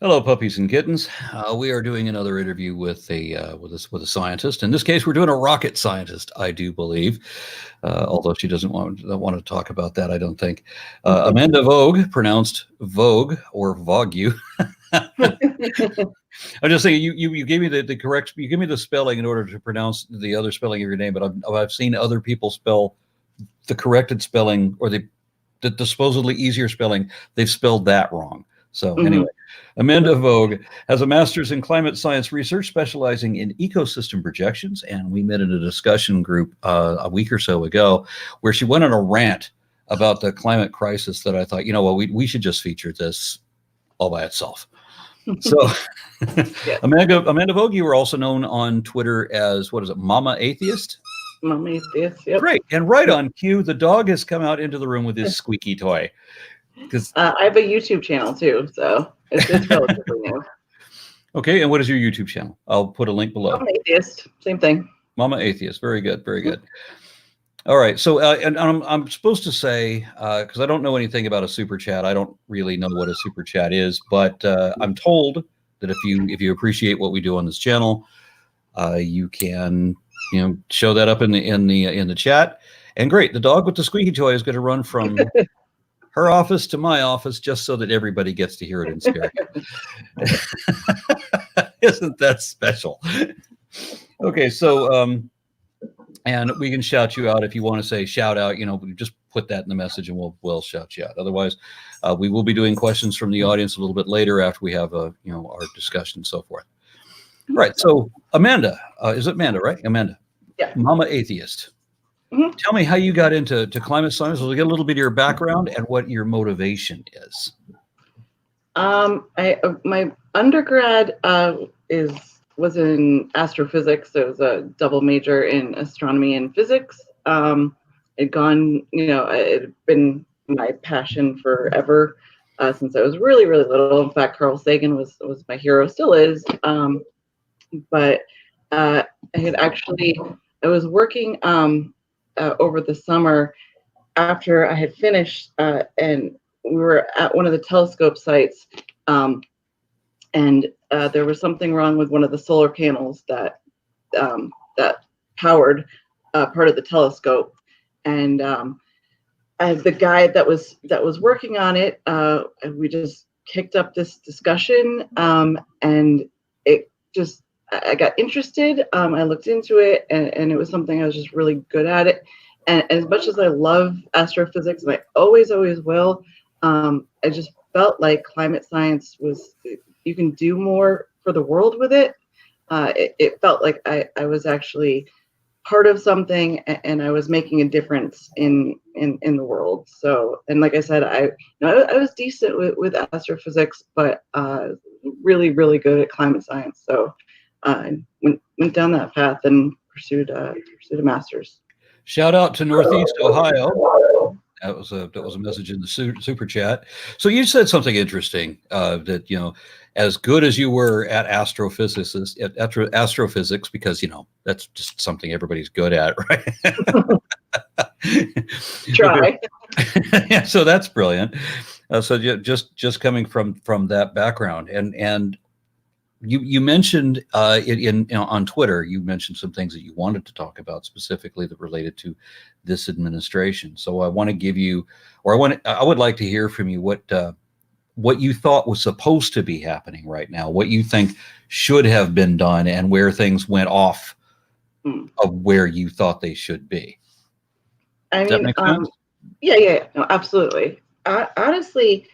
Hello, puppies and kittens. We are doing another interview with a scientist. In this case, we're doing a rocket scientist, I do believe, although she doesn't want to talk about that. I don't think. Amanda Vogue, pronounced Vogue or Vogue. I'm just saying you gave me the correct. You give me the spelling in order to pronounce the other spelling of your name, but I've seen other people spell the corrected spelling or the supposedly easier spelling. They've spelled that wrong. So anyway, Amanda Vogue has a master's in climate science research specializing in ecosystem projections. And we met in a discussion group a week or so ago where she went on a rant about the climate crisis that I thought, we should just feature this all by itself. So Yeah. Amanda Vogue, you were also known on Twitter as, what is it, Mama Atheist? Mama Atheist, yep. Great. And right on cue, the dog has come out into the room with his squeaky toy. I have a YouTube channel too, so it's relatively new. Okay, and what is your YouTube channel? I'll put a link below. Mama Atheist, same thing. Mama Atheist, very good, very good. All right, so and I'm supposed to say, because I don't know anything about a super chat, I don't really know what a super chat is, but I'm told that if you appreciate what we do on this channel, you can show that up in the chat. And great, the dog with the squeaky toy is going to run from her office to my office just so that everybody gets to hear it in stereo. Isn't that special? Okay, so and we can shout you out if you want to say shout out. Just put that in the message and we'll shout you out. Otherwise, we will be doing questions from the audience a little bit later after we have our discussion and so forth. All right, so Amanda, is it Amanda, right? Amanda, yeah. Mama Atheist. Mm-hmm. Tell me how you got into climate science. We'll get a little bit of your background and what your motivation is. My undergrad was in astrophysics. So it was a double major in astronomy and physics. It had been my passion forever since I was really, really little. In fact, Carl Sagan was my hero, still is. But I was working over the summer after I had finished, and we were at one of the telescope sites, and there was something wrong with one of the solar panels that powered part of the telescope, and the guy that was working on it, we just kicked up this discussion, and I got interested. I looked into it, and it was something I was just really good at it. And as much as I love astrophysics, and I always will, I just felt like climate science you can do more for the world with it. It felt like I was actually part of something, and I was making a difference in the world. So, and like I said, I was decent with astrophysics, but really, really good at climate science. So I went down that path and pursued a master's. Shout out to Northeast Ohio. That was a message in the super chat. So you said something interesting that as good as you were at astrophysics, because that's just something everybody's good at, right? Try. Yeah, so that's brilliant. So just coming from that background, and you mentioned on Twitter, you mentioned some things that you wanted to talk about specifically that related to this administration. So I want to give you, or I would like to hear from you what you thought was supposed to be happening right now, what you think should have been done, and where things went off of where you thought they should be. Does that make sense? No, absolutely. Honestly,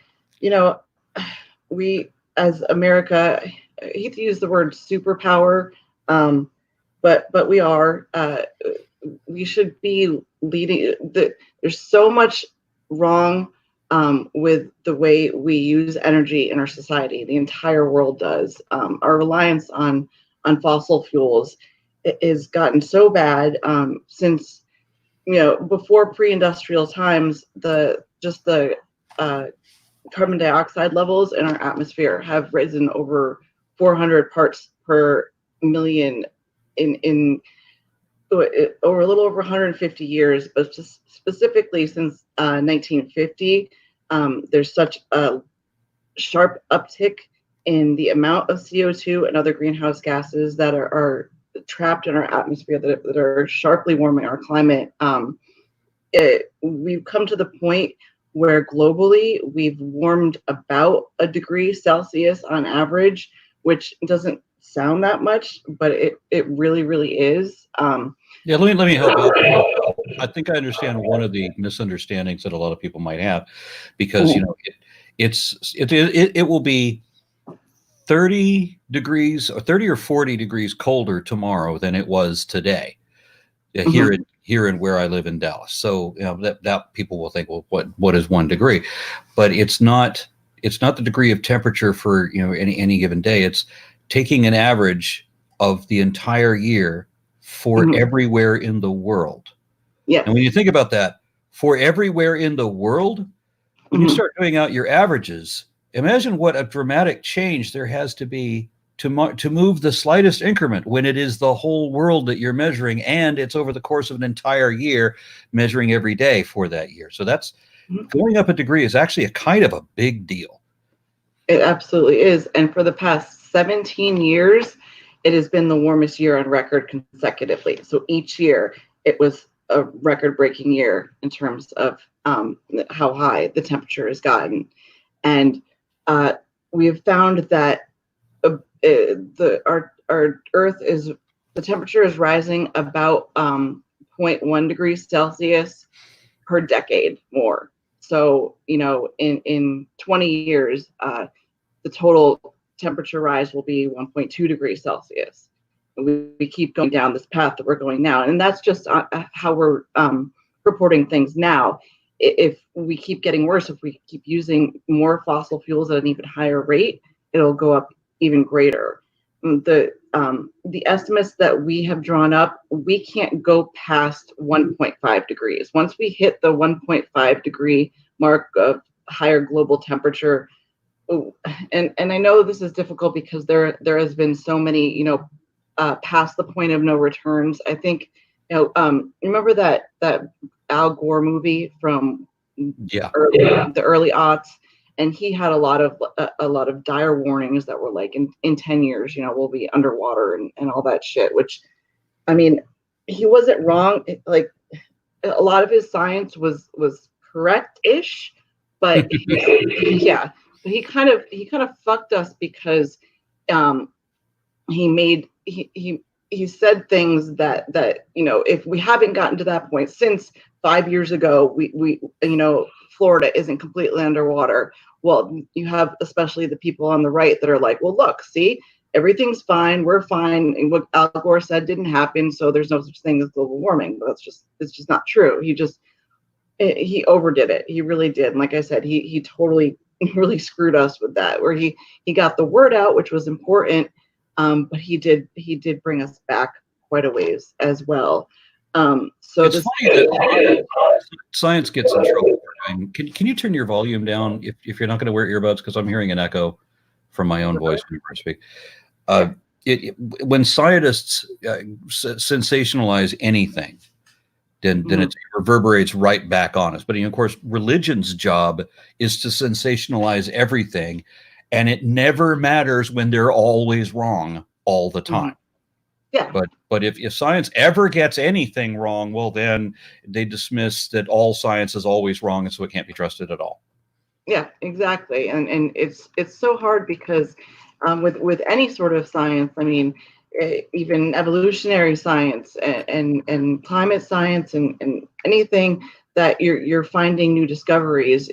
we as America, I hate to use the word superpower, but we are. We should be leading. There's so much wrong with the way we use energy in our society. The entire world does. Our reliance on fossil fuels has gotten so bad since before pre-industrial times. The carbon dioxide levels in our atmosphere have risen over 400 parts per million in over a little over 150 years, but just specifically since 1950, there's such a sharp uptick in the amount of CO2 and other greenhouse gases that are trapped in our atmosphere that are sharply warming our climate. We've come to the point where globally we've warmed about a degree Celsius on average, which doesn't sound that much, but it really, really is. Yeah, let me help out. I think I understand one of the misunderstandings that a lot of people might have, because it will be 30 degrees or 30 or 40 degrees colder tomorrow than it was today here in where I live in Dallas. So that people will think, well, what is 1 degree? But it's not the degree of temperature for any given day. It's taking an average of the entire year for everywhere in the world. Yeah. And when you think about that, for everywhere in the world, when you start doing out your averages, imagine what a dramatic change there has to be to move the slightest increment when it is the whole world that you're measuring, and it's over the course of an entire year, measuring every day for that year. So that's going up a degree is actually a kind of a big deal. It absolutely is. And for the past 17 years, it has been the warmest year on record consecutively. So each year it was a record-breaking year in terms of how high the temperature has gotten. And we have found that our Earth the temperature is rising about 0.1 degrees Celsius per decade more. So, in 20 years, the total temperature rise will be 1.2 degrees Celsius. And we keep going down this path that we're going now. And that's just how we're reporting things now. If we keep getting worse, if we keep using more fossil fuels at an even higher rate, it'll go up even greater. The estimates that we have drawn up, we can't go past 1.5 degrees. Once we hit the 1.5 degree mark of higher global temperature, and I know this is difficult because there has been so many, past the point of no returns. I think, remember that Al Gore movie from the early aughts, and he had a lot of dire warnings that were like, in 10 years, we'll be underwater and all that shit, which, I mean, he wasn't wrong. Like, a lot of his science was correct-ish, but yeah, but he kind of fucked us because he said things that if we haven't gotten to that point since 5 years ago, we Florida isn't completely underwater. Well, you have especially the people on the right that are like, well, look, see, everything's fine, we're fine, and what Al Gore said didn't happen, so there's no such thing as global warming. But it's just not true. He overdid it. He really did. And like I said, he totally really screwed us with that, where he got the word out, which was important, but he did bring us back quite a ways as well. So it's funny that science gets in trouble. Can you turn your volume down if you're not going to wear earbuds, because I'm hearing an echo from my own voice whenever I speak. When scientists sensationalize anything, then it reverberates right back on us. But of course, religion's job is to sensationalize everything, and it never matters when they're always wrong all the time. Yeah. But if science ever gets anything wrong, well, then they dismiss that all science is always wrong, and so it can't be trusted at all. Yeah, exactly. And it's so hard because with any sort of science, I mean, even evolutionary science and climate science and anything that you're finding new discoveries,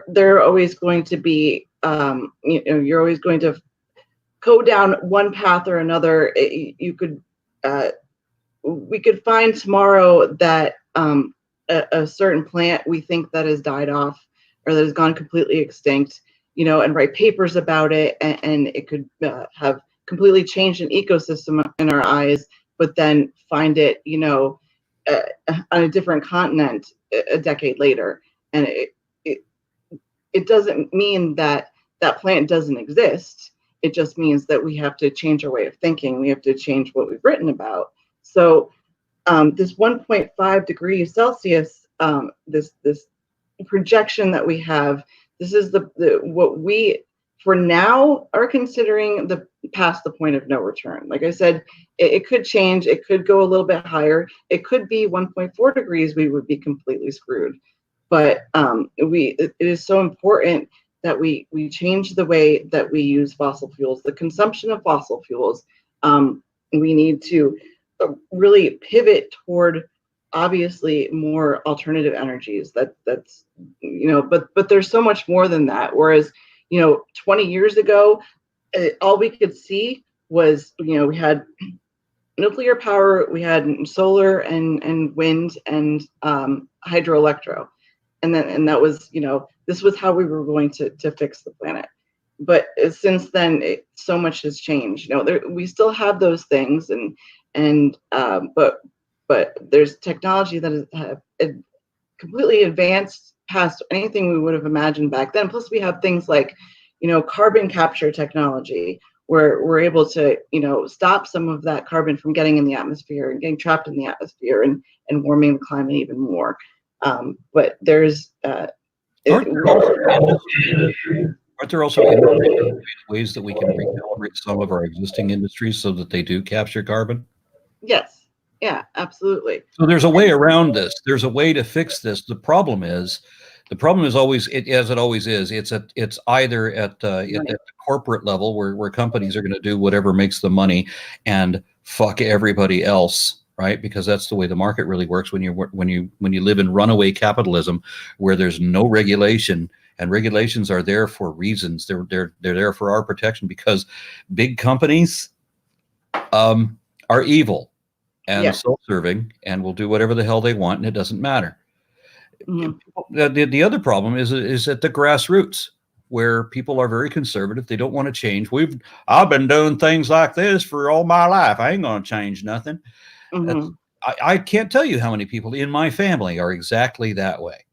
they're always going to be, you're always going to go down one path or another. We could find tomorrow that a certain plant we think that has died off or that has gone completely extinct, and write papers about it, and it could have completely changed an ecosystem in our eyes, but then find it, on a different continent a decade later. And it doesn't mean that plant doesn't exist. It just means that we have to change our way of thinking. We have to change what we've written about. So this 1.5 degrees Celsius, this projection that we have, this is what we for now are considering the past the point of no return. Like I said, it could change. It could go a little bit higher. It could be 1.4 degrees. We would be completely screwed. But it is so important that we change the way that we use fossil fuels, the consumption of fossil fuels. We need to really pivot toward obviously more alternative energies. That's but there's so much more than that. Whereas 20 years ago, all we could see was we had nuclear power, we had solar and wind and hydroelectro, and that was this was how we were going to fix the planet. But since then, so much has changed. We still have those things, but there's technology that has completely advanced past anything we would have imagined back then. Plus, we have things like carbon capture technology, where we're able to stop some of that carbon from getting in the atmosphere and getting trapped in the atmosphere and warming the climate even more. But there's aren't there also ways that we can recalibrate some of our existing industries so that they do capture carbon? Yes. Yeah, absolutely. So there's a way around this. There's a way to fix this. The problem is always, as it always is. It's either at the corporate level where companies are going to do whatever makes them money and fuck everybody else, right? Because that's the way the market really works when you live in runaway capitalism, where there's no regulation, and regulations are there for reasons. They're there for our protection, because big companies are evil and self-serving and will do whatever the hell they want, and it doesn't matter. The other problem is at the grassroots, where people are very conservative. They don't want to change. I've been doing things like this for all my life. I ain't going to change nothing. I can't tell you how many people in my family are exactly that way.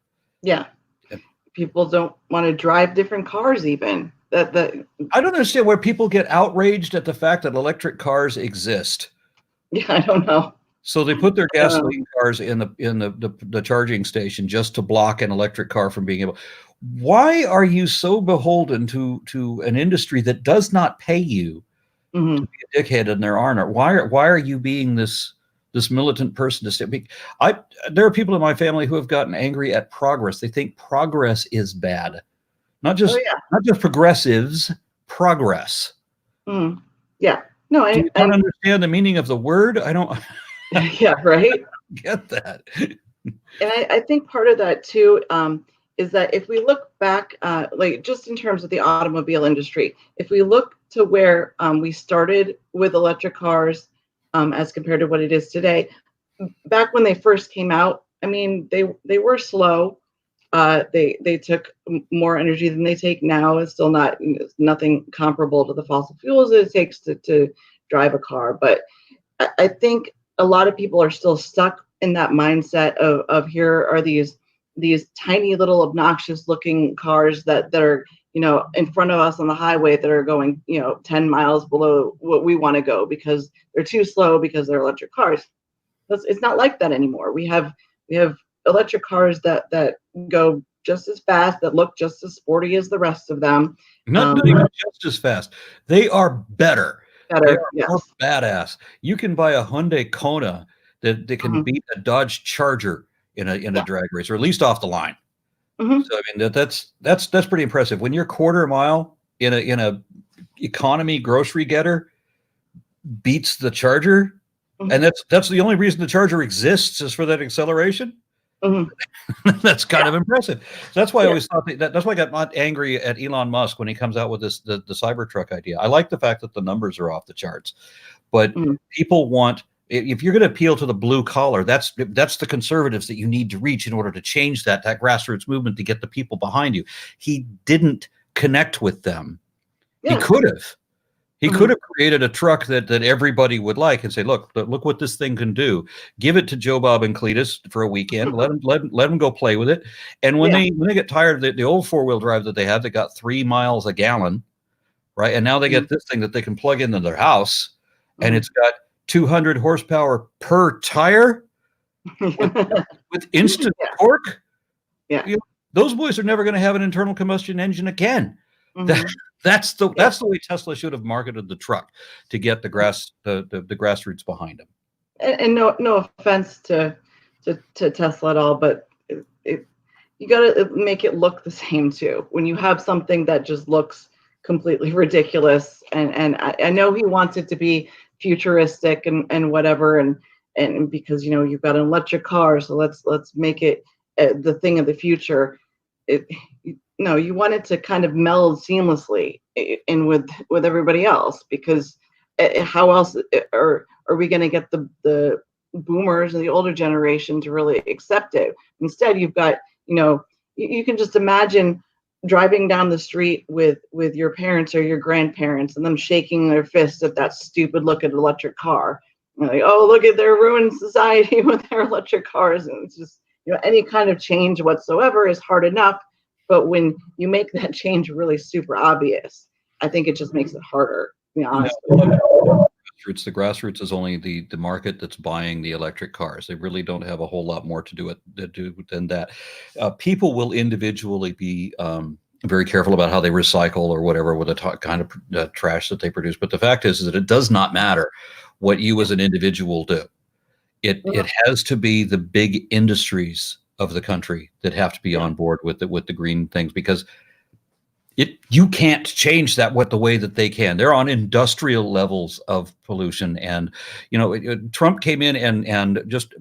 Yeah. People don't want to drive different cars even. I don't understand where people get outraged at the fact that electric cars exist. Yeah, I don't know. So they put their gasoline cars in the charging station just to block an electric car from being able. Why are you so beholden to an industry that does not pay you to be a dickhead in their honor? Why are you being this militant person to say? There are people in my family who have gotten angry at progress. They think progress is bad, not just progressives. Progress. Yeah. No, I don't understand the meaning of the word. I don't. Yeah, right. Get that. And I think part of that too is that if we look back, like just in terms of the automobile industry, if we look to where we started with electric cars as compared to what it is today, back when they first came out, I mean, they were slow. They took more energy than they take now. It's still nothing comparable to the fossil fuels it takes to drive a car. But I think a lot of people are still stuck in that mindset of here are these tiny little obnoxious looking cars that are in front of us on the highway that are going 10 miles below what we want to go because they're too slow because they're electric cars. It's not like that anymore. We have electric cars that go just as fast, that look just as sporty as the rest of them. Not even just as fast. They are better. They are more badass. You can buy a Hyundai Kona that can beat a Dodge Charger in a drag race, or at least off the line. So I mean that's pretty impressive. When your quarter mile in a economy grocery getter beats the Charger, and that's the only reason the Charger exists is for that acceleration. That's kind of impressive. So that's why I always thought that's why I got not angry at Elon Musk when he comes out with the Cybertruck idea. I like the fact that the numbers are off the charts, but people want, if you're going to appeal to the blue collar, that's the conservatives that you need to reach in order to change that grassroots movement to get the people behind you. He didn't connect with them. He could have. He could have created a truck that everybody would like and say, look what this thing can do. Give it to Joe Bob and Cletus for a weekend. Let them go play with it. And when they get tired of the old 4-wheel drive that they have that got 3 miles a gallon, right? And now they get this thing that they can plug into their house, and it's got 200 horsepower per tire with instant torque. Yeah. Those boys are never going to have an internal combustion engine again. Mm-hmm. That's the way Tesla should have marketed the truck, to get the grassroots behind them. And no offense to Tesla at all, but you got to make it look the same too. When you have something that just looks completely ridiculous, and I know he wants it to be futuristic and whatever, and because you've got an electric car, so let's make it the thing of the future. No, you want it to kind of meld seamlessly in with everybody else, because how else are we going to get the boomers and the older generation to really accept it? Instead, you've got, you can just imagine driving down the street with your parents or your grandparents and them shaking their fists at that stupid looking electric car. Like, oh, look at their ruined society with their electric cars. And it's just, any kind of change whatsoever is hard enough. But when you make that change really super obvious, I think it just makes it harder, to be honest. The grassroots is only the market that's buying the electric cars. They really don't have a whole lot more to do than that. People will individually be very careful about how they recycle or whatever with the kind of trash that they produce. But the fact is that it does not matter what you as an individual do. It has to be the big industries of the country that have to be on board with the green things, because you can't change that the way that they can. They're on industrial levels of pollution, and Trump came in and just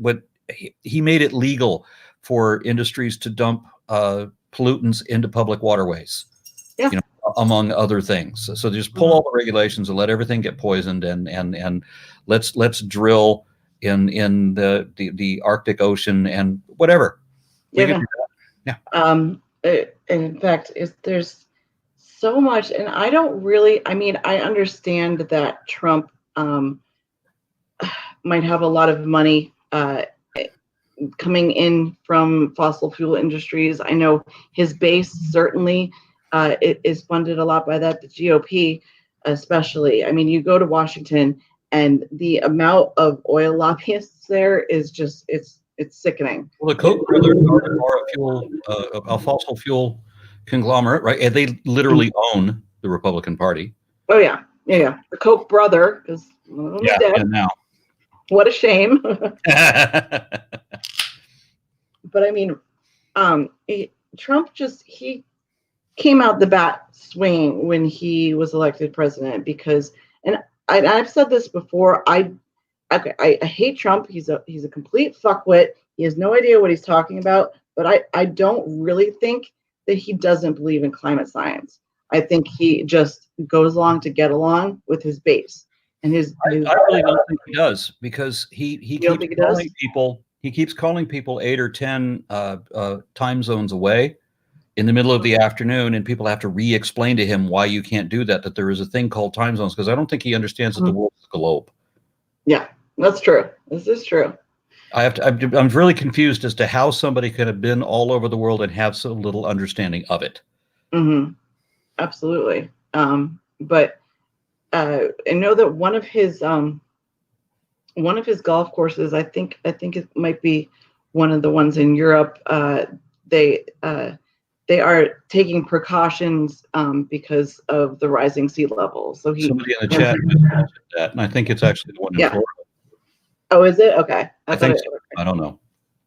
he made it legal for industries to dump pollutants into public waterways, among other things. So just pull all the regulations and let everything get poisoned, and let's drill in the Arctic Ocean and whatever. In fact, there's so much, and I don't really. I mean, I understand that Trump might have a lot of money coming in from fossil fuel industries. I know his base certainly it is funded a lot by that. The GOP, especially. I mean, you go to Washington, and the amount of oil lobbyists there is just it's sickening. Well, the Koch brothers are a fossil fuel conglomerate, right? And they literally own the Republican Party. Oh yeah. The Koch brother is dead. And now. What a shame. But I mean, Trump he came out the bat swinging when he was elected president, because, and I've said this before, I hate Trump. He's a complete fuckwit. He has no idea what he's talking about. But I don't really think that he doesn't believe in climate science. I think he just goes along to get along with his base. And I really don't think he does, because he keeps calling people. He keeps calling people 8 or 10 time zones away in the middle of the afternoon, and people have to re-explain to him why you can't do that. That there is a thing called time zones, because I don't think he understands that the world is a globe. Yeah, that's true. This is true. I'm really confused as to how somebody could have been all over the world and have so little understanding of it. Mm-hmm. Absolutely. But I know that one of his golf courses, I think it might be one of the ones in Europe. They are taking precautions because of the rising sea level. So somebody in the chat mentioned that, and I think it's actually the one in Florida. Oh, is it? Okay. I think so. I don't know.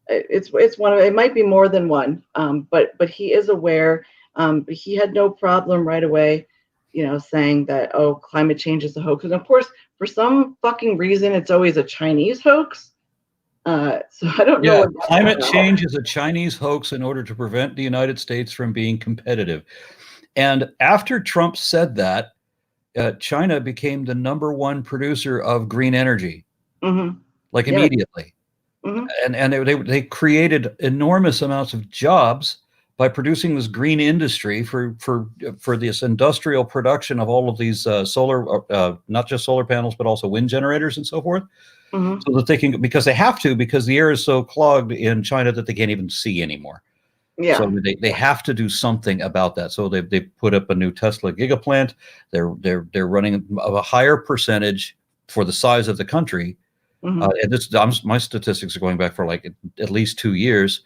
It's one of, it might be more than one. But he is aware. But he had no problem right away, saying that, oh, climate change is a hoax. And of course, for some fucking reason, it's always a Chinese hoax. So I don't know. What climate change is a Chinese hoax in order to prevent the United States from being competitive. And after Trump said that, China became the #1 producer of green energy, immediately. Mm-hmm. And they created enormous amounts of jobs by producing this green industry for this industrial production of all of these solar, not just solar panels, but also wind generators and so forth. Mm-hmm. So that they can, because they have to, because the air is so clogged in China that they can't even see anymore. Yeah. So they have to do something about that. So they put up a new Tesla gigaplant. They're running a higher percentage for the size of the country. Mm-hmm. And my statistics are going back for at least 2 years.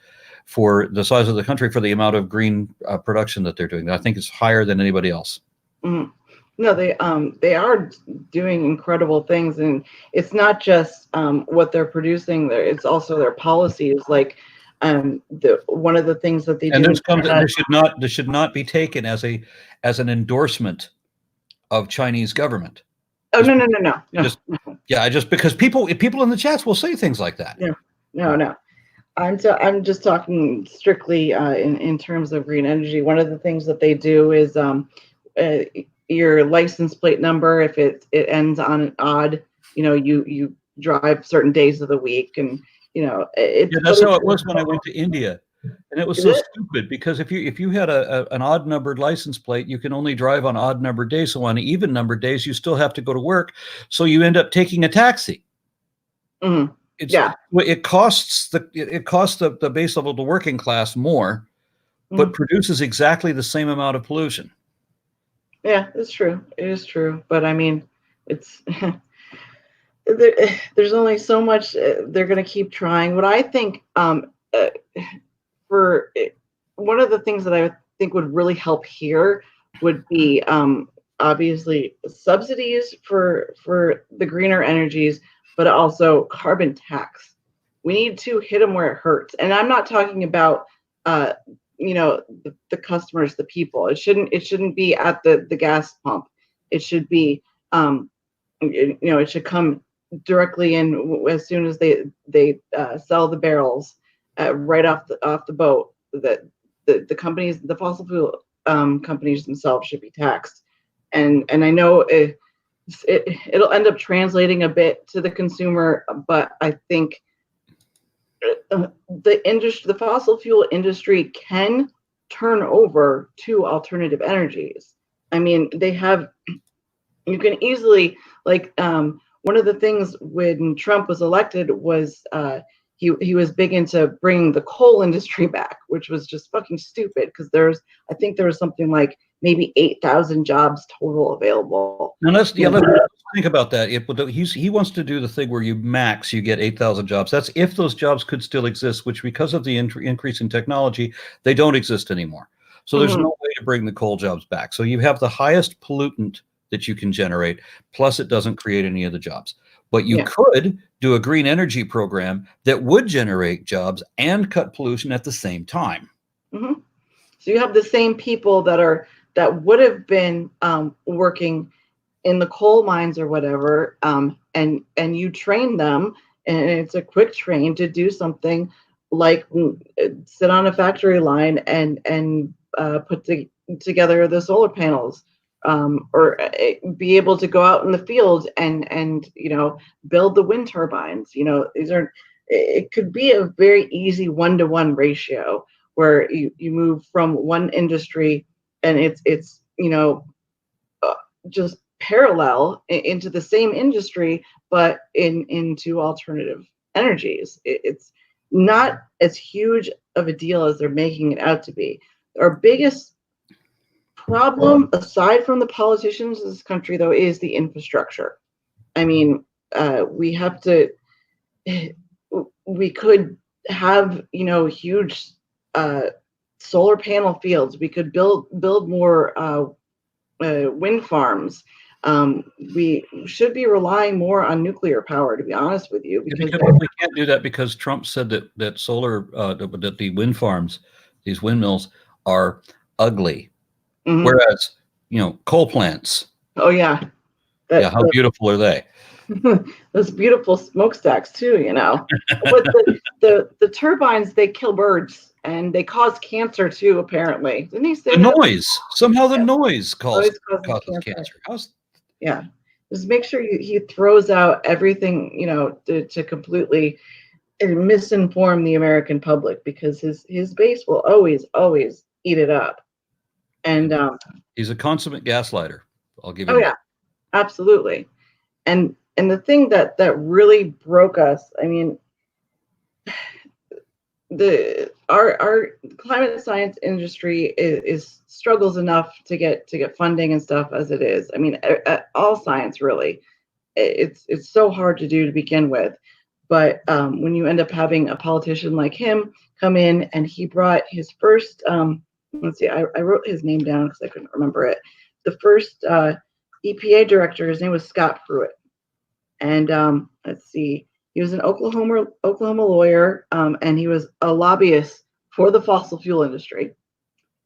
for the size of the country for the amount of green production that they're doing. I think it's higher than anybody else. Mm-hmm. No, they are doing incredible things, and it's not just what they're producing. It's also their policies. Like one of the things that they And do. this should not be taken as an endorsement of Chinese government. Oh, no. Just because people in the chats will say things like that. No. I'm just talking strictly in terms of green energy. One of the things that they do is your license plate number, if it ends on an odd, you drive certain days of the week, and that's how it was when I went to India. And it was so stupid, because if you had an odd numbered license plate, you can only drive on odd numbered days. So on even numbered days, you still have to go to work. So you end up taking a taxi. Mm-hmm. It costs the base level, the working class more, but produces exactly the same amount of pollution. Yeah, it's true. It is true. But I mean, it's there's only so much they're going to keep trying. What I think for one of the things that I think would really help here would be obviously subsidies for the greener energies, but also carbon tax. We need to hit them where it hurts. And I'm not talking about the customers, the people. It shouldn't be at the gas pump. It should be it should come directly in as soon as they sell the barrels right off the boat. That the companies, the fossil fuel companies themselves should be taxed. And I know it'll end up translating a bit to the consumer, but I think the fossil fuel industry can turn over to alternative energies. I mean, you can easily, like, one of the things when Trump was elected was he was big into bringing the coal industry back, which was just fucking stupid, because I think there was something like maybe 8,000 jobs total available. Now let's think about that. He wants to do the thing where you get 8,000 jobs. That's if those jobs could still exist, which because of the increase in technology, they don't exist anymore. So there's no way to bring the coal jobs back. So you have the highest pollutant that you can generate, plus it doesn't create any of the jobs. But you could do a green energy program that would generate jobs and cut pollution at the same time. Mm-hmm. So you have the same people that would have been working in the coal mines or whatever, and you train them, and it's a quick train to do something like sit on a factory line and put together the solar panels, or be able to go out in the field and build the wind turbines. It could be a very easy 1-to-1 ratio where you move from one industry and it's just parallel into the same industry, but into alternative energies. It's not as huge of a deal as they're making it out to be. Our biggest problem, aside from the politicians in this country, though, is the infrastructure. I mean, we could have huge solar panel fields. We could build more wind farms. We should be relying more on nuclear power, to be honest with you. Because we can't do that because Trump said that solar, that the wind farms, these windmills, are ugly. Mm-hmm. Whereas, coal plants. Oh yeah. How beautiful are they? Those beautiful smokestacks too, But the turbines, they kill birds and they cause cancer too, apparently. Didn't he say the noise? Somehow the noise causes cancer. Just make sure he throws out everything, to completely misinform the American public, because his base will always eat it up. And he's a consummate gaslighter. I'll give you that. Absolutely. And the thing that really broke us, I mean, our climate science industry is struggles enough to get funding and stuff as it is. I mean, all science really, it's so hard to do to begin with. But when you end up having a politician like him come in, and he brought his first, let's see, I wrote his name down because I couldn't remember it. The first EPA director, his name was Scott Pruitt. And let's see, he was an Oklahoma lawyer, and he was a lobbyist for the fossil fuel industry.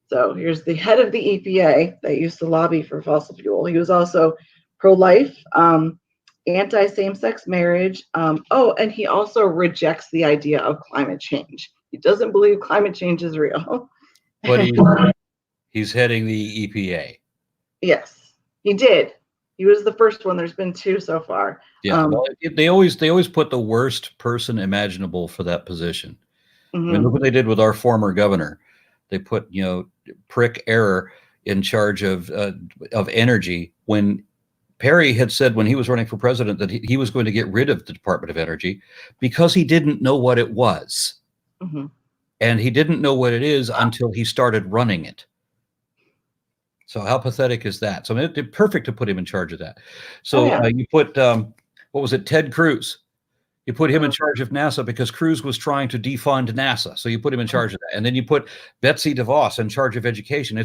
So here's the head of the EPA that used to lobby for fossil fuel. He was also pro-life, anti-same-sex marriage. And he also rejects the idea of climate change. He doesn't believe climate change is real. But he's heading the EPA. Yes, he did. He was the first one. There's been two so far. Yeah, well, they always put the worst person imaginable for that position. I mean, look what they did with our former governor. They put, prick error in charge of energy, when Perry had said when he was running for president that he was going to get rid of the Department of Energy because he didn't know what it was. And he didn't know what it is until he started running it. So how pathetic is that? So I mean, it's perfect to put him in charge of that. So you put, what was it, Ted Cruz. You put him in charge of NASA because Cruz was trying to defund NASA. So you put him in charge of that. And then you put Betsy DeVos in charge of education.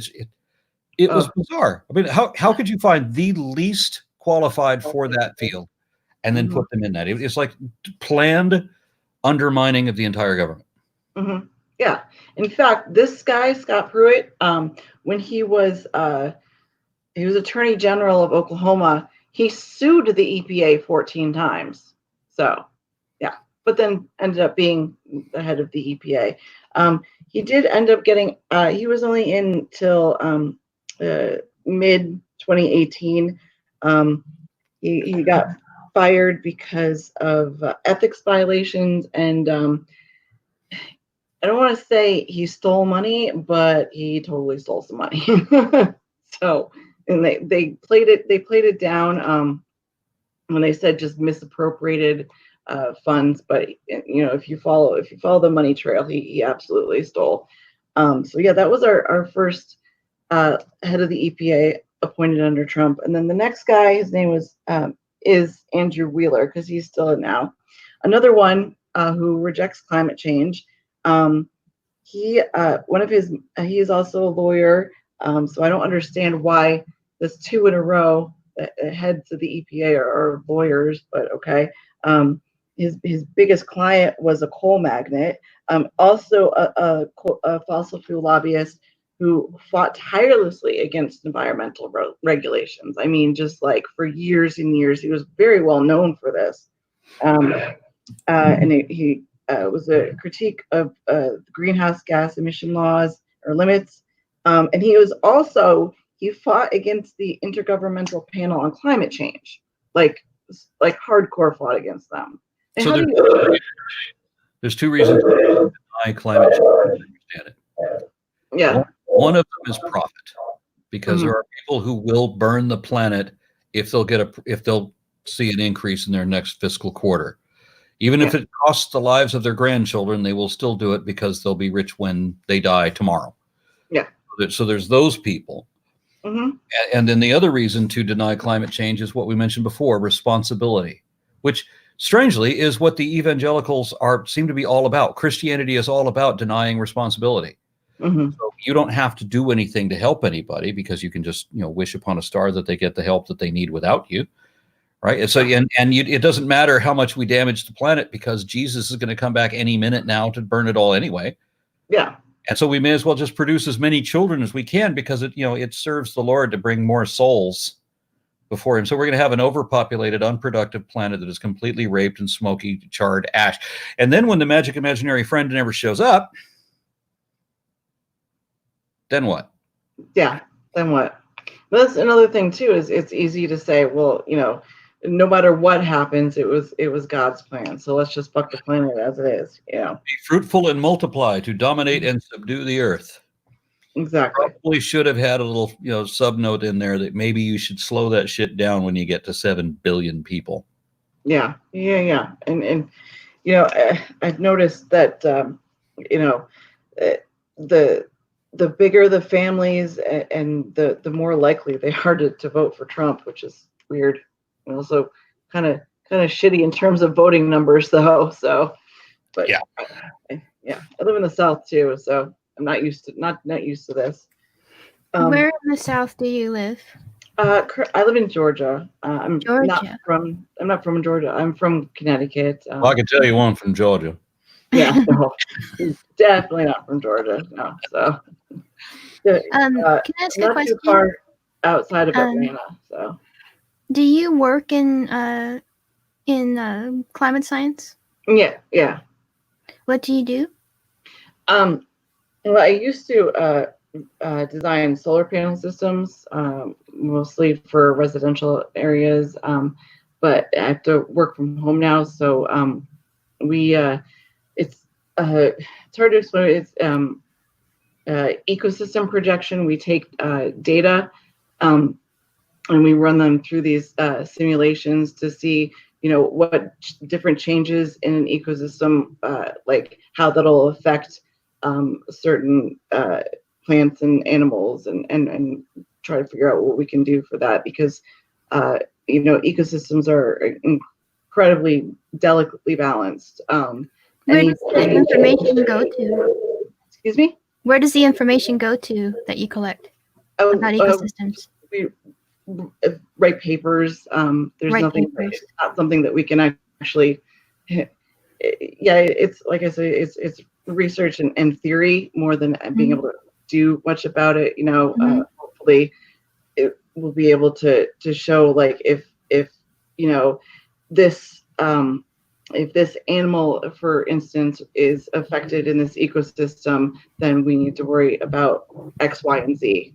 It was bizarre. I mean, how could you find the least qualified for that field and then put them in that? It's like planned undermining of the entire government. Yeah. In fact, this guy, Scott Pruitt, when he was Attorney General of Oklahoma, he sued the EPA 14 times. So, yeah. But then ended up being the head of the EPA. He did end up getting, he was only in till mid 2018. He got fired because of ethics violations, and I don't want to say he stole money, but he totally stole some money. So, and they played it down when they said just misappropriated funds, but if you follow the money trail, he absolutely stole. So yeah, that was our first head of the EPA appointed under Trump. And then the next guy, his name is Andrew Wheeler, because he's still in now. Another one who rejects climate change. He is also a lawyer. So I don't understand why there's two in a row that heads of the EPA are lawyers, but okay. His biggest client was a coal magnate, also a fossil fuel lobbyist who fought tirelessly against environmental regulations. I mean, just like for years and years, he was very well known for this. And he was a critique of greenhouse gas emission laws or limits. And he fought against the Intergovernmental Panel on Climate Change, like hardcore fought against them. And so there's two reasons to deny climate change. I understand it. Yeah. One of them is profit, because there are people who will burn the planet if they'll see an increase in their next fiscal quarter. Even if it costs the lives of their grandchildren, they will still do it because they'll be rich when they die tomorrow. Yeah. So there's those people. And then the other reason to deny climate change is what we mentioned before, responsibility, which strangely is what the evangelicals seem to be all about. Christianity is all about denying responsibility. So you don't have to do anything to help anybody, because you can just wish upon a star that they get the help that they need without you, right? And so it doesn't matter how much we damage the planet, because Jesus is going to come back any minute now to burn it all anyway. Yeah. And so we may as well just produce as many children as we can, because it serves the Lord to bring more souls before him. So we're going to have an overpopulated, unproductive planet that is completely raped and smoky, charred ash. And then when the magic imaginary friend never shows up, then what? Yeah, then what? But that's another thing too, is it's easy to say, well, no matter what happens, it was God's plan. So let's just fuck the planet as it is. Be fruitful and multiply, to dominate and subdue the earth. Exactly. Probably should have had a little, subnote in there that maybe you should slow that shit down when you get to 7 billion people. Yeah. And I've noticed that the bigger the families and the more likely they are to vote for Trump, which is weird. And also kind of kind of shitty in terms of voting numbers, though. So, but Yeah. I live in the South too, so I'm not used to this. Where in the South do you live? I live in Georgia. I'm not Georgia. from Georgia. I'm from Connecticut. Well, I can tell you one from Georgia. Yeah, no, definitely not from Georgia. No, so Can I ask a not question? too far outside of Atlanta. So, do you work in climate science? yeah. What do you do? Well, I used to design solar panel systems, mostly for residential areas. But I have to work from home now, so it's hard to explain. It's ecosystem projection. We take data and we run them through these simulations to see, what different changes in an ecosystem, like how that'll affect certain plants and animals, and try to figure out what we can do for that, because ecosystems are incredibly delicately balanced. Where does the information go to? Excuse me? Where does the information go to that you collect about ecosystems? We write papers. There's nothing. Papers. It's not something that we can actually. Yeah, it's like I say, it's research and theory more than being able to do much about it. Hopefully, it will be able to show, like, if this if this animal, for instance, is affected in this ecosystem, then we need to worry about X, Y, and Z.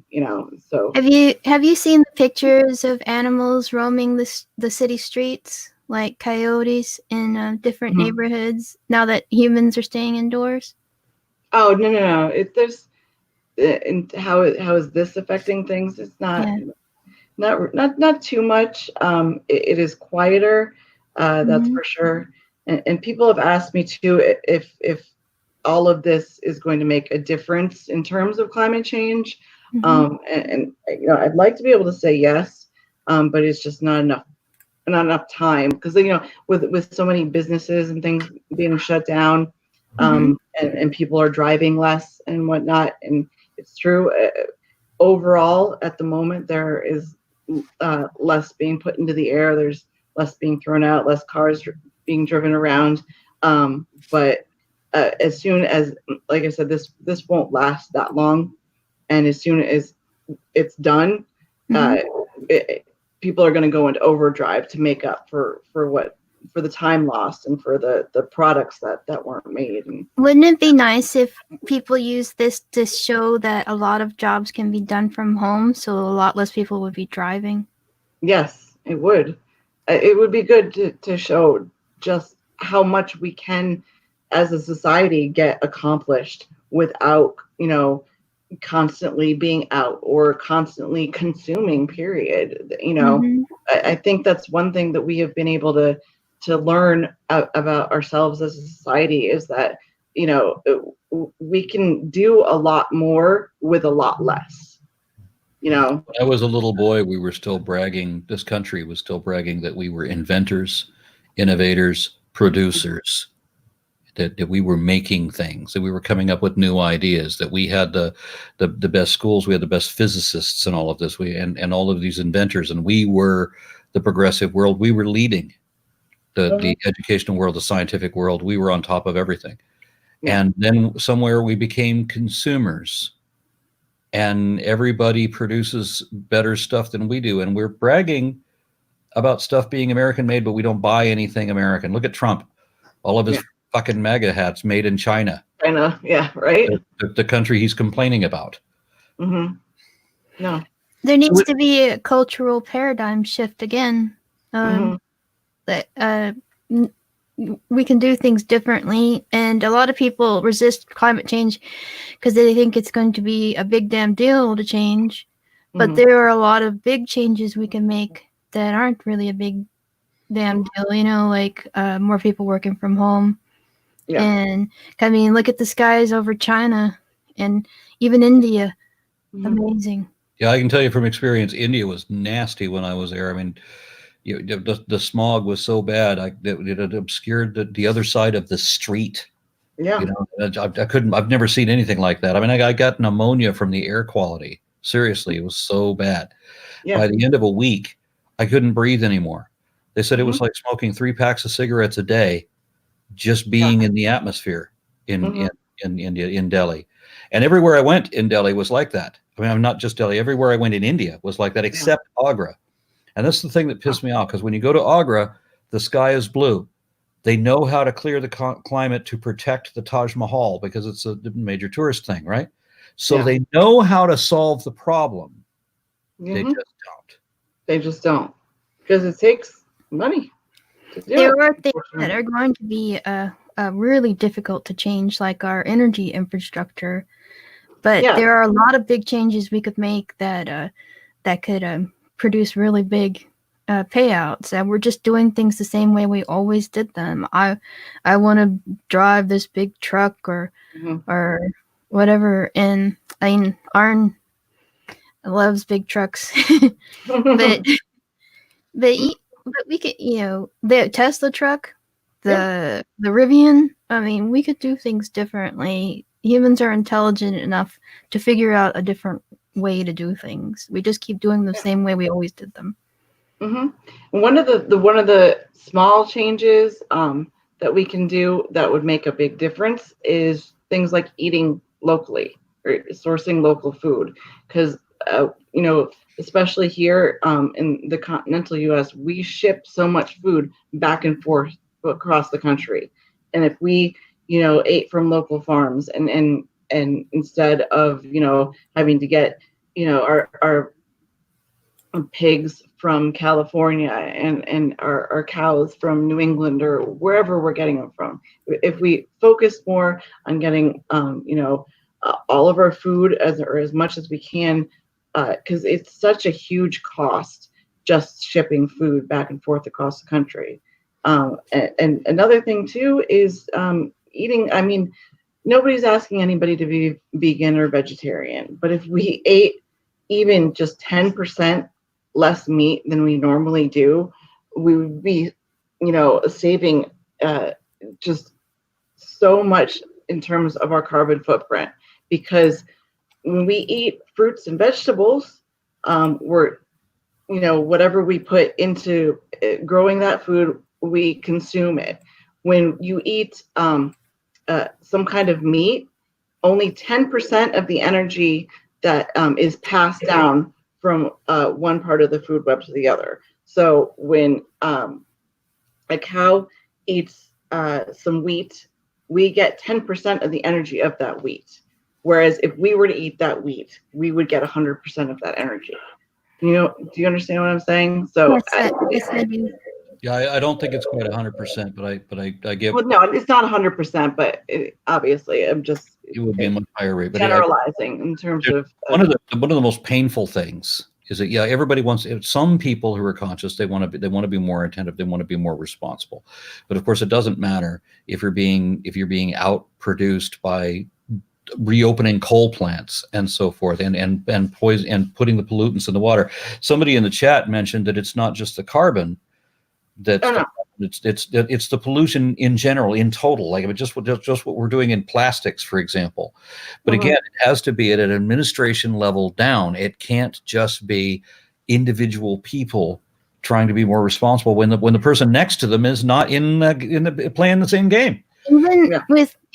So have you seen the pictures of animals roaming the city streets, like coyotes in different neighborhoods, now that humans are staying indoors? Oh, no. There's and how is this affecting things? It's not too much. It is quieter, that's for sure. And people have asked me too if all of this is going to make a difference in terms of climate change. And I'd like to be able to say yes, but it's just not enough time, because with so many businesses and things being shut down, and people are driving less and whatnot. And it's true, overall at the moment there is less being put into the air, there's less being thrown out, less cars being driven around, but as soon as, like I said, this won't last that long, and as soon as it's done, people are going to go into overdrive to make up for the time lost and for the products that weren't made. And wouldn't it be nice if people use this to show that a lot of jobs can be done from home, so a lot less people would be driving? Yes, it would. It would be good to show just how much we can, as a society, get accomplished without, constantly being out or constantly consuming, period. I think that's one thing that we have been able to learn about ourselves as a society, is that, we can do a lot more with a lot less. When I was a little boy, we were still bragging, this country was still bragging that we were inventors, innovators, producers, that we were making things, that we were coming up with new ideas, that we had the best schools, we had the best physicists and all of this, and all of these inventors, and we were the progressive world. We were leading the educational world, the scientific world. We were on top of everything. Yeah. And then somewhere we became consumers, and everybody produces better stuff than we do, and we're bragging about stuff being American made, but we don't buy anything American. Look at Trump, all of his fucking MAGA hats made in China. China, yeah, right. The country he's complaining about. No, there needs to be a cultural paradigm shift again. That we can do things differently, and a lot of people resist climate change because they think it's going to be a big damn deal to change, but there are a lot of big changes we can make that aren't really a big damn deal, like more people working from home. And I mean, look at the skies over China and even India. Amazing. Yeah, I can tell you from experience, India was nasty when I was there. I mean, the smog was so bad, it obscured the other side of the street. Yeah. I couldn't. I've never seen anything like that. I mean, I got pneumonia from the air quality. Seriously, it was so bad. Yeah. By the end of a week, I couldn't breathe anymore. They said it was Mhm. like smoking 3 packs of cigarettes a day, just being in the atmosphere Mhm. in India, in Delhi. And everywhere I went in Delhi was like that. I mean, I'm not just Delhi. Everywhere I went in India was like that, except Agra. And that's the thing that pissed me off, because when you go to Agra, the sky is blue. They know how to clear the climate to protect the Taj Mahal because it's a major tourist thing, right? So Yeah. they know how to solve the problem. They Mhm. just don't. They just don't, because it takes money to do There it. are things that unfortunately. are going to be really difficult to change, like our energy infrastructure. But Yeah. there are a lot of big changes we could make that could produce really big payouts. And we're just doing things the same way we always did them. I want to drive this big truck or Mhm. whatever. And I mean, Arn loves big trucks, but but we could, the Tesla truck, the Rivian. I mean, we could do things differently. Humans are intelligent enough to figure out a different way to do things. We just keep doing the same way we always did them. Mhm. One of the small changes that we can do that would make a big difference is things like eating locally or sourcing local food, because especially here in the continental U.S., we ship so much food back and forth across the country, and if we ate from local farms and instead of having to get our pigs from California and our cows from New England or wherever we're getting them from. If we focus more on getting, all of our food as much as we can, because it's such a huge cost just shipping food back and forth across the country. And another thing too is eating. I mean, nobody's asking anybody to be vegan or vegetarian, but if we ate even just 10% less meat than we normally do, we would be, saving just so much in terms of our carbon footprint. Because when we eat fruits and vegetables, we're, whatever we put into growing that food, we consume it. When you eat some kind of meat, only 10% of the energy that is passed down from one part of the food web to the other. So when a cow eats some wheat, we get 10% of the energy of that wheat. Whereas if we were to eat that wheat, we would get 100% of that energy. Do you understand what I'm saying? So Yes, I do. Yeah, I don't think it's quite 100%, but I get well, no, it's not 100%, but obviously I'm just it would be a much higher rate. But generalizing in terms of one of the most painful things is that everybody wants. Some people who are conscious, they want to be more attentive, they want to be more responsible. But of course, it doesn't matter if you're being outproduced by reopening coal plants and so forth, and poison and putting the pollutants in the water. Somebody in the chat mentioned that it's not just the carbon that's no. it's the pollution in general, in total, like just what we're doing in plastics, for example. But again, it has to be at an administration level down. It can't just be individual people trying to be more responsible when the person next to them is not in the playing the same game.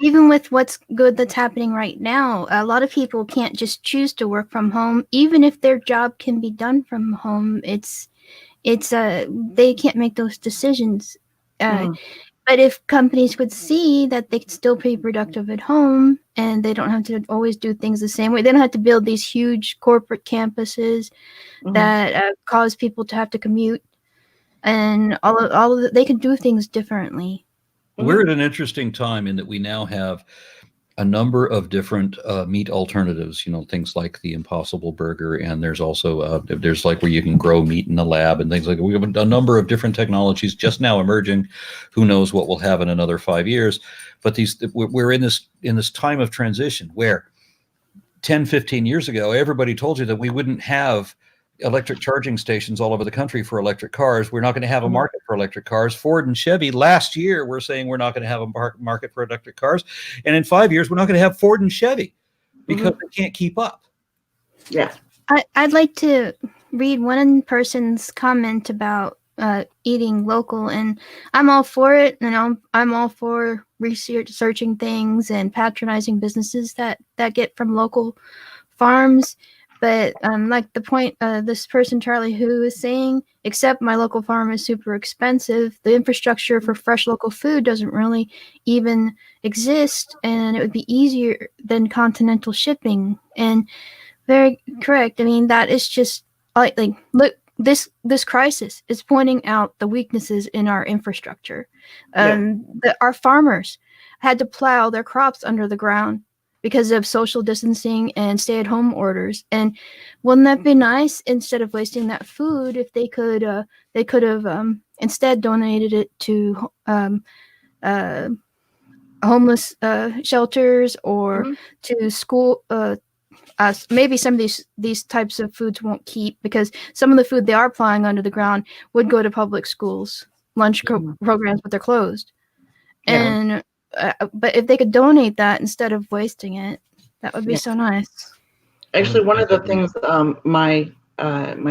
Even with what's good that's happening right now, a lot of people can't just choose to work from home, even if their job can be done from home. It's they can't make those decisions. But if companies would see that they can still be productive at home and they don't have to always do things the same way, they don't have to build these huge corporate campuses that cause people to have to commute, and all of they can do things differently. We're at an interesting time in that we now have a number of different meat alternatives, things like the Impossible Burger, and there's also there's like where you can grow meat in the lab and things like that. We have a number of different technologies just now emerging. Who knows what we'll have in another 5 years? But we're in this time of transition where 10, 15 years ago, everybody told you that we wouldn't have electric charging stations all over the country for electric cars. We're not going to have a market for electric cars. Ford and Chevy last year were saying we're not going to have a market for electric cars. And in 5 years, we're not going to have Ford and Chevy because they can't keep up. Yeah. I'd like to read one person's comment about eating local, and I'm all for it, and I'm all for researching things and patronizing businesses that get from local farms. But like the point this person Charlie who is saying, except my local farm is super expensive, the infrastructure for fresh local food doesn't really even exist, and it would be easier than continental shipping. And very correct. I mean, that is just like look, this crisis is pointing out the weaknesses in our infrastructure. Our farmers had to plow their crops under the ground because of social distancing and stay-at-home orders. And wouldn't that be nice, instead of wasting that food, if they could have instead donated it to homeless shelters or to school. Maybe some of these types of foods won't keep, because some of the food they are plowing under the ground would go to public schools lunch programs, but they're closed. And but if they could donate that instead of wasting it, that would be so nice. Actually, one of the things my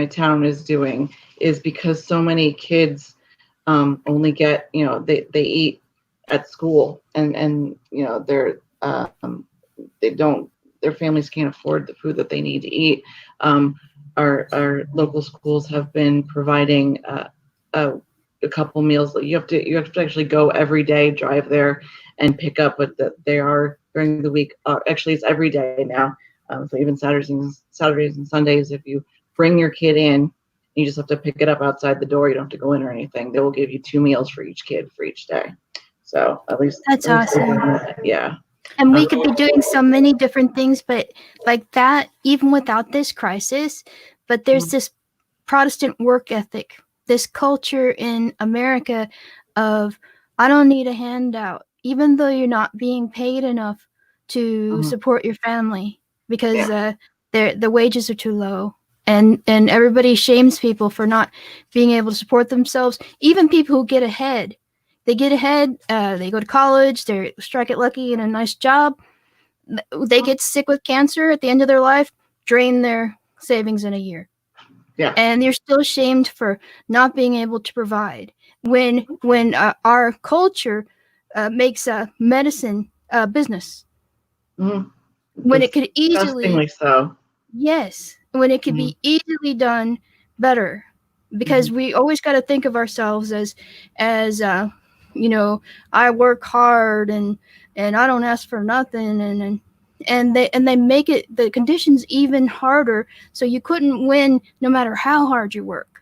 town is doing is, because so many kids only get, they eat at school, and they're their families can't afford the food that they need to eat. Our local schools have been providing a couple meals. You have to actually go every day, drive there and pick up, but they are during the week. Actually, it's every day now. So even Saturdays and Sundays, if you bring your kid in, you just have to pick it up outside the door. You don't have to go in or anything. They will give you 2 meals for each kid for each day. So at least that's awesome. Yeah. And we could be doing so many different things, but like that, even without this crisis, but there's this Protestant work ethic, this culture in America of, I don't need a handout, even though you're not being paid enough to support your family, because the wages are too low. And everybody shames people for not being able to support themselves. Even people who get ahead. They get ahead, they go to college, they strike it lucky in a nice job. They get sick with cancer at the end of their life, drain their savings in a year. Yeah. And they're still shamed for not being able to provide. When our culture makes medicine a business. When it could easily... so. Yes. When it could be easily done better. Because we always got to think of ourselves as I work hard and I don't ask for nothing, and they make it the conditions even harder, so you couldn't win no matter how hard you work.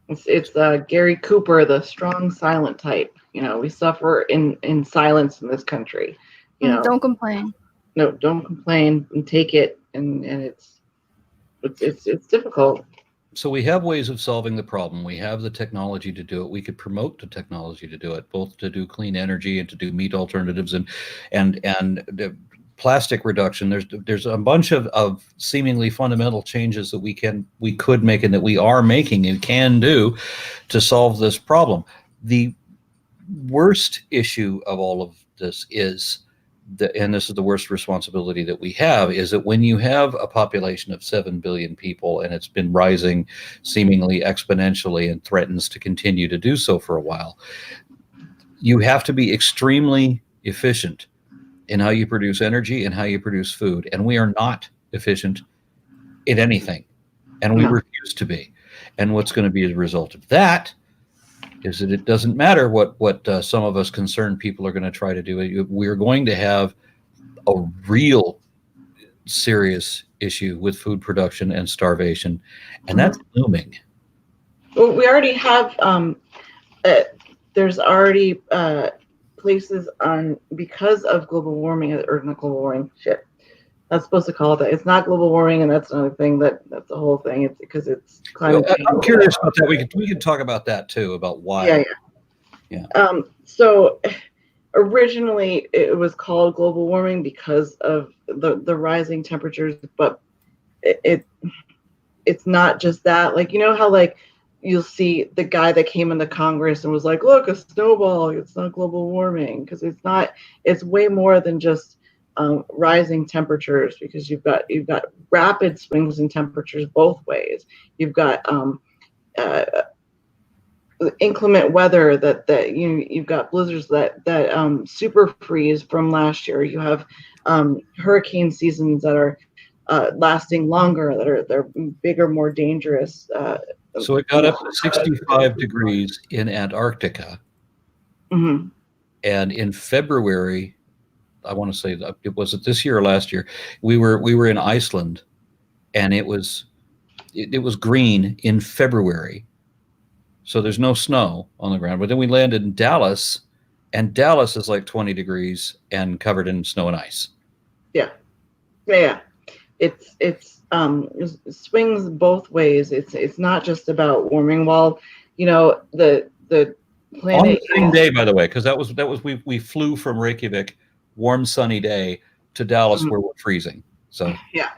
It's Gary Cooper, the strong silent type. We suffer in silence in this country. Don't complain. No, don't complain and take it, and it's difficult. So we have ways of solving the problem. We have the technology to do it. We could promote the technology to do it, both to do clean energy and to do meat alternatives and the plastic reduction. There's a bunch of seemingly fundamental changes that we could make and that we are making and can do to solve this problem. The worst issue of all of this is and this is the worst responsibility that we have, is that when you have a population of 7 billion people, and it's been rising seemingly exponentially and threatens to continue to do so for a while, you have to be extremely efficient in how you produce energy and how you produce food. And we are not efficient in anything, and we refuse to be. And what's going to be as a result of that is that it doesn't matter what some of us concerned people are going to try to do. We're going to have a real serious issue with food production and starvation, and that's looming. Well, we already have. There's already places on, because of global warming, or not global warming. Shit, that's supposed to call it that. It's not global warming, and that's another thing. That's the whole thing. It's because it's climate change. I'm curious about that. We can talk about that too, about why. Yeah. So originally it was called global warming because of the rising temperatures, but it's not just that. Like, you know how like you'll see the guy that came into Congress and was like, look, a snowball, it's not global warming, because it's not. It's way more than just rising temperatures, because you've got rapid swings in temperatures both ways. You've got inclement weather that you've got blizzards that super freeze from last year. You have hurricane seasons that are lasting longer, they're bigger, more dangerous. So it got up to 65 degrees in Antarctica. Mm-hmm. And in February, I want to say that was it this year or last year, we were in Iceland, and it was green in February. So there's no snow on the ground. But then we landed in Dallas, and Dallas is like 20 degrees and covered in snow and ice. Yeah. It swings both ways. It's not just about warming. While the planet on the same day, by the way, because that was we flew from Reykjavik, warm sunny day, to Dallas, where we're freezing. So yeah.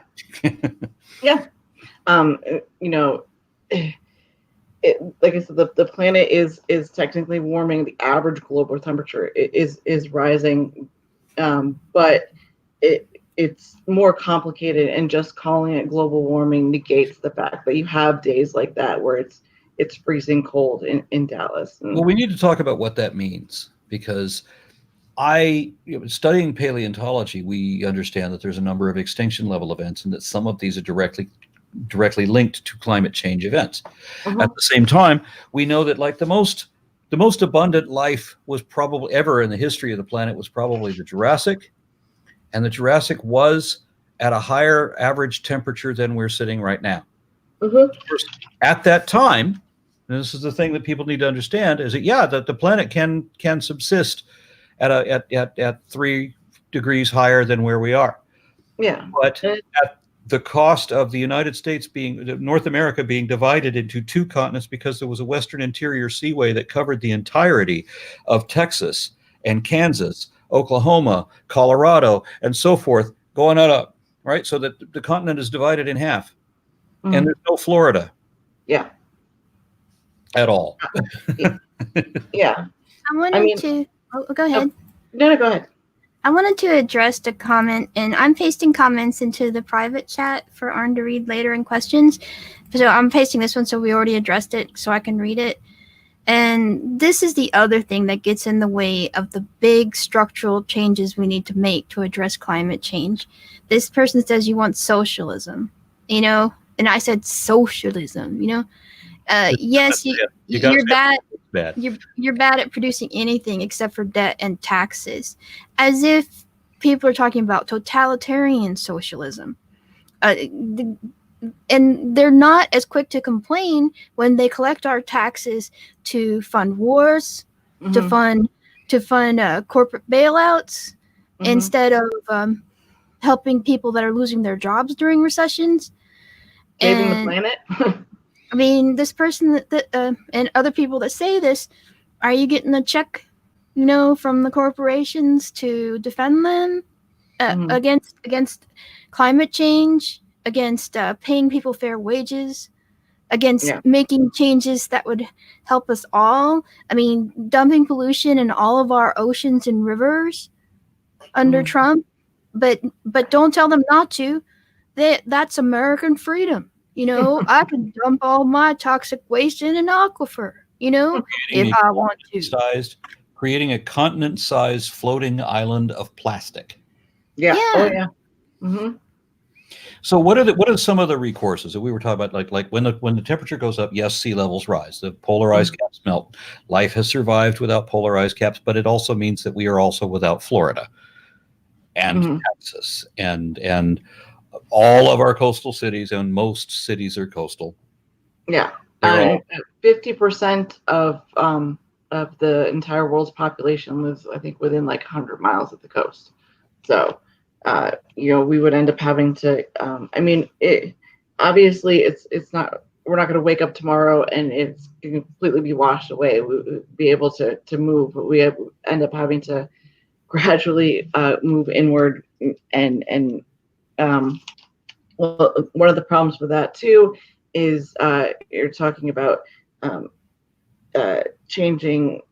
Like I said, the planet is technically warming. The average global temperature is rising, but it's more complicated, and just calling it global warming negates the fact that you have days like that where it's freezing cold in Dallas. Well, we need to talk about what that means, because studying paleontology, we understand that there's a number of extinction level events, and that some of these are directly linked to climate change events. Mm-hmm. At the same time, we know that like the most abundant life was probably ever in the history of the planet was probably the Jurassic, and the Jurassic was at a higher average temperature than we're sitting right now. Mm-hmm. At that time, and this is the thing that people need to understand, is that the planet can subsist at 3 degrees higher than where we are. Yeah. But at the cost of the United States North America being divided into two continents, because there was a Western Interior Seaway that covered the entirety of Texas and Kansas, Oklahoma, Colorado, and so forth, going on up, right? So that the continent is divided in half, and there's no Florida. Yeah. At all. Yeah. I wanted to. Oh, go ahead. No, go ahead. I wanted to address the comment, and I'm pasting comments into the private chat for Arn to read later in questions. So I'm pasting this one, so we already addressed it, so I can read it. And this is the other thing that gets in the way of the big structural changes we need to make to address climate change. This person says you want socialism, and I said socialism, yes, you're bad. You're bad at producing anything except for debt and taxes, as if people are talking about totalitarian socialism. And they're not as quick to complain when they collect our taxes to fund wars, to fund corporate bailouts, instead of helping people that are losing their jobs during recessions. Saving the planet. I mean, this person and other people that say this, are you getting a check, from the corporations to defend them against climate change, against paying people fair wages, against making changes that would help us all? I mean, dumping pollution in all of our oceans and rivers under Trump, but don't tell them not to. That's American freedom. I can dump all my toxic waste in an aquifer, if I want to. Creating a continent-sized floating island of plastic. Yeah. Oh, yeah. Mm-hmm. So what are some of the recourses that we were talking about? Like when the temperature goes up, yes, sea levels rise. The polarized caps melt. Life has survived without polarized caps, but it also means that we are also without Florida and Texas and all of our coastal cities, and most cities are coastal. Yeah. 50% of the entire world's population lives, I think, within like 100 miles of the coast. So, we would end up having to. Obviously, it's not. We're not going to wake up tomorrow and it's going to completely be washed away. We would be able to move, but we end up having to gradually move inward and Well, one of the problems with that too is you're talking about changing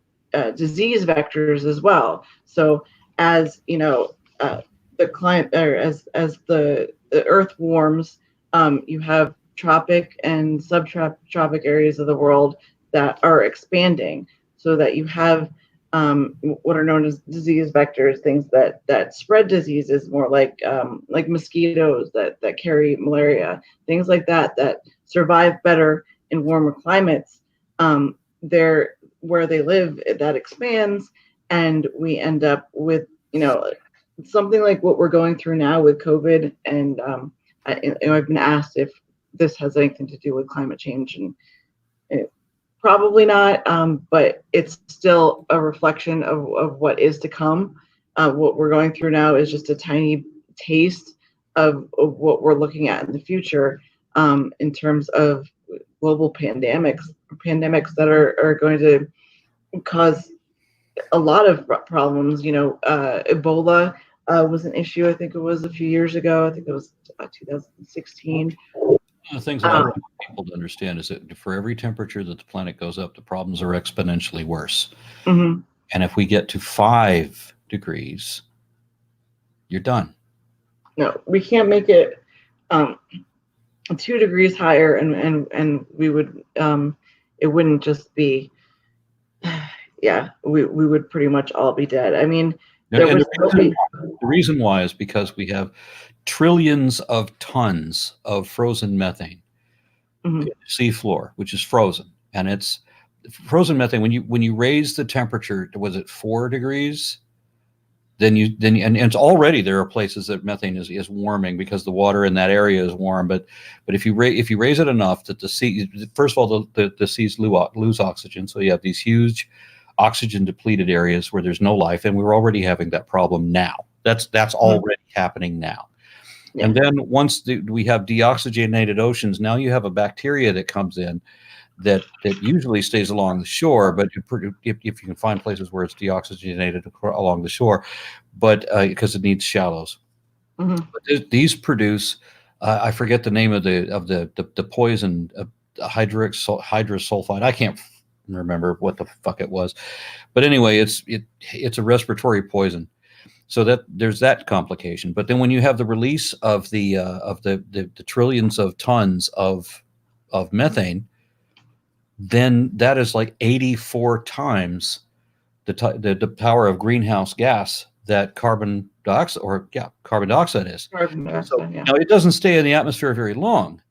disease vectors as well. So as you know, the climate, or as the Earth warms, you have tropic and subtropic areas of the world that are expanding, so that you have what are known as disease vectors, things that spread diseases more like mosquitoes that carry malaria, things like that survive better in warmer climates. They're where they live, that expands, and we end up with something like what we're going through now with COVID. And I've been asked if this has anything to do with climate change, and probably not, but it's still a reflection of what is to come. What we're going through now is just a tiny taste of what we're looking at in the future, in terms of global pandemics that are going to cause a lot of problems. Ebola was an issue. I think it was a few years ago. I think it was 2016. One of the things that I want people to understand is that for every temperature that the planet goes up, the problems are exponentially worse. Mm-hmm. And if we get to 5 degrees, you're done. No, we can't make it 2 degrees higher, and we would it wouldn't just be we would pretty much all be dead. I mean, the reason why is because we have trillions of tons of frozen methane mm-hmm. seafloor, which is frozen, and it's frozen methane. When you raise the temperature, was it 4 degrees? Then it's already, there are places that methane is warming because the water in that area is warm. But if you raise it enough that the sea, first of all, the seas lose oxygen, so you have these huge oxygen depleted areas where there's no life, and we're already having that problem now. That's already happening now. Yeah. And then once we have deoxygenated oceans, now you have a bacteria that comes in that usually stays along the shore, but if you can find places where it's deoxygenated along the shore, but because it needs shallows. Mm-hmm. But these produce, I forget the name of the poison, hydrosulfide. I can't remember what the fuck it was, but anyway, it's a respiratory poison. So that there's that complication. But then when you have the release of the trillions of tons of methane, then that is like 84 times the power of greenhouse gas that carbon dioxide is. Now it doesn't stay in the atmosphere very long,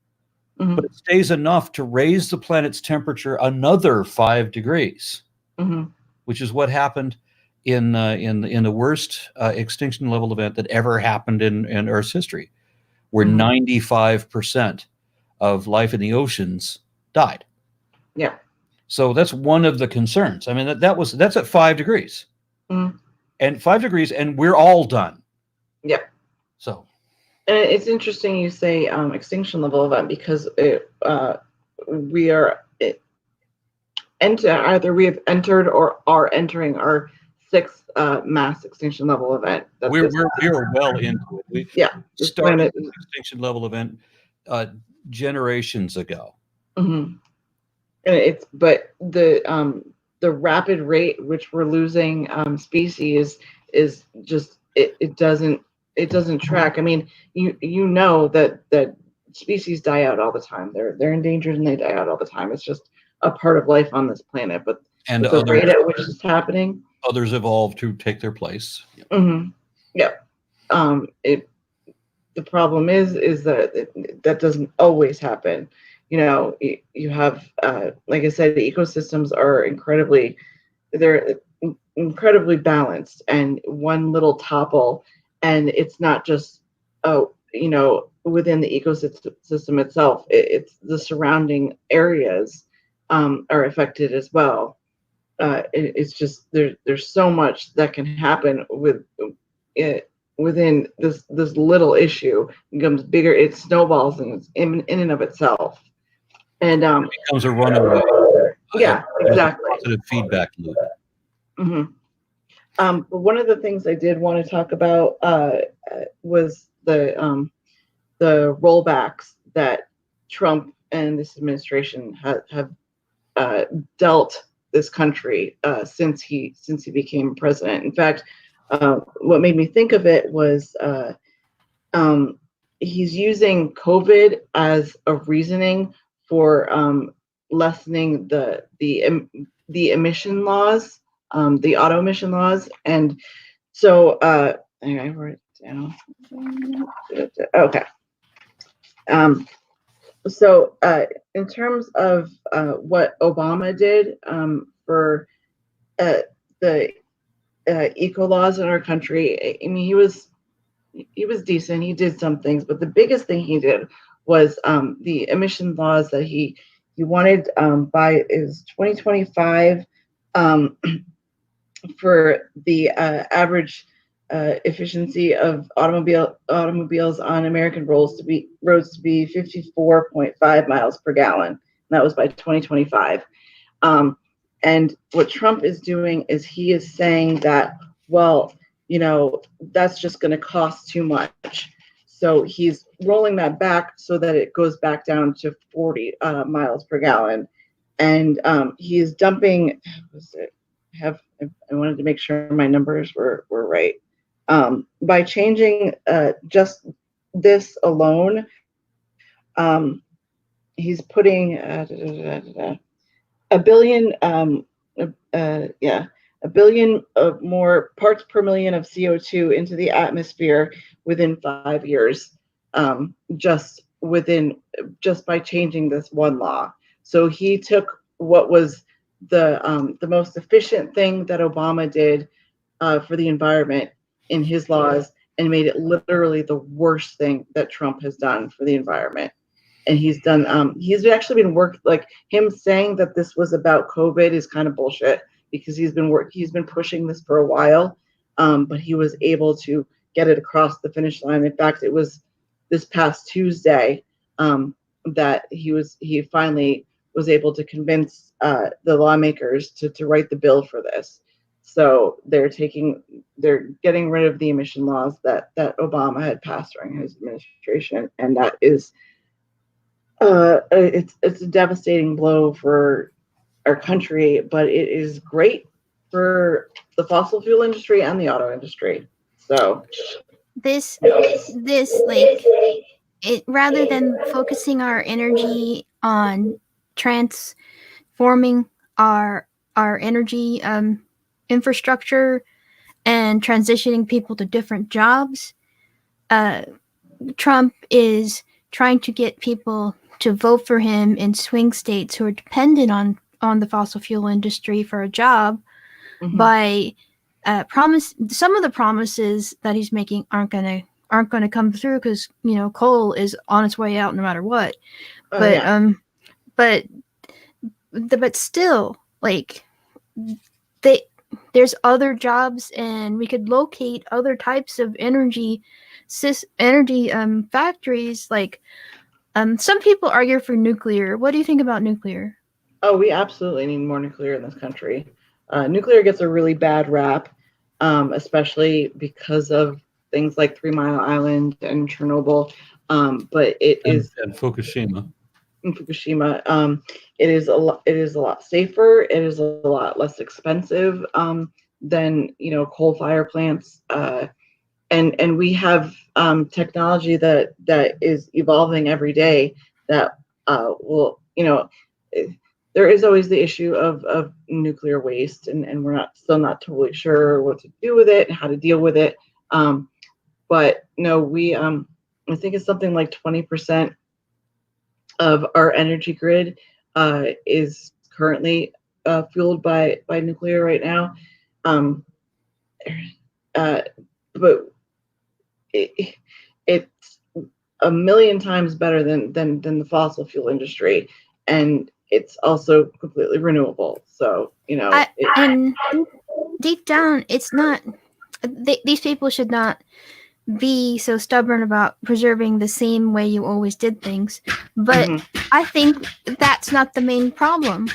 mm-hmm. but it stays enough to raise the planet's temperature another 5 degrees, mm-hmm. which is what happened in the worst extinction level event that ever happened in Earth's history, where mm-hmm. 95% of life in the oceans died. Yeah. So that's one of the concerns. I mean, that's at 5 degrees, mm-hmm. and 5 degrees, and we're all done. Yeah. So, and it's interesting you say extinction level event, because we are either we have entered or are entering our 6th mass extinction level event. We're well into it. We started the extinction level event generations ago. Mm-hmm. And but the rapid rate which we're losing species is just it doesn't track. I mean, you know that species die out all the time. They're endangered and they die out all the time. It's just a part of life on this planet. But the rate at which it's happening, others evolve to take their place. Mm-hmm. Yeah. The problem is that that doesn't always happen. You have, like I said, the ecosystems are incredibly balanced, and one little topple, and it's not just, within the ecosystem itself, it's the surrounding areas are affected as well. It's just, there's so much that can happen within this little issue. It becomes bigger, it snowballs in and of itself. And it becomes a runaway. Yeah, exactly. Positive feedback loop. Mm-hmm. But one of the things I did want to talk about was the the rollbacks that Trump and this administration have dealt this country since he became president. In fact, what made me think of it was he's using COVID as a reasoning for lessening the emission laws, the auto emission laws, and so I wrote it down. Okay. So in terms of what Obama did for the eco laws in our country, I mean, he was decent. He did some things, but the biggest thing he did was the emission laws that he wanted by is 2025 for the average efficiency of automobiles on American roads to be 54.5 miles per gallon. And that was by 2025. And what Trump is doing is he is saying that, well, you know, that's just going to cost too much. So he's rolling that back so that it goes back down to 40 miles per gallon. And he is dumping, I wanted to make sure my numbers were right. By changing just this alone, he's putting a billion more parts per million of CO2 into the atmosphere within 5 years, just by changing this one law. So he took what was the most efficient thing that Obama did for the environment in his laws and made it literally the worst thing that Trump has done for the environment. And he's done he's actually been like him saying that this was about COVID is kind of bullshit, because he's been pushing this for a while, but he was able to get it across the finish line. In fact, it was this past Tuesday that he finally was able to convince the lawmakers to write the bill for this. So they're getting rid of the emission laws that Obama had passed during his administration, and that is it's a devastating blow for our country, but it is great for the fossil fuel industry and the auto industry. So this like it, rather than focusing our energy on transforming our energy infrastructure and transitioning people to different jobs, Trump is trying to get people to vote for him in swing states who are dependent on the fossil fuel industry for a job, by some of the promises that he's making aren't going to come through, because you know coal is on its way out no matter what. But still, like there's other jobs, and we could locate other types of energy factories. Like some people argue for nuclear. What do you think about nuclear? Oh, we absolutely need more nuclear in this country. Nuclear gets a really bad rap, especially because of things like 3 Mile Island and Chernobyl. But it is and Fukushima. In Fukushima, it is a lot safer. It is a lot less expensive than coal fire plants. And we have technology that is evolving every day that will there is always the issue of nuclear waste, and we're still not totally sure what to do with it and how to deal with it. But no, we I think it's something like 20% of our energy grid is currently fueled by nuclear right now. But it's a million times better than the fossil fuel industry, and it's also completely renewable. So and deep down, it's not. These people should not be so stubborn about preserving the same way you always did things. But I think that's not the main problem.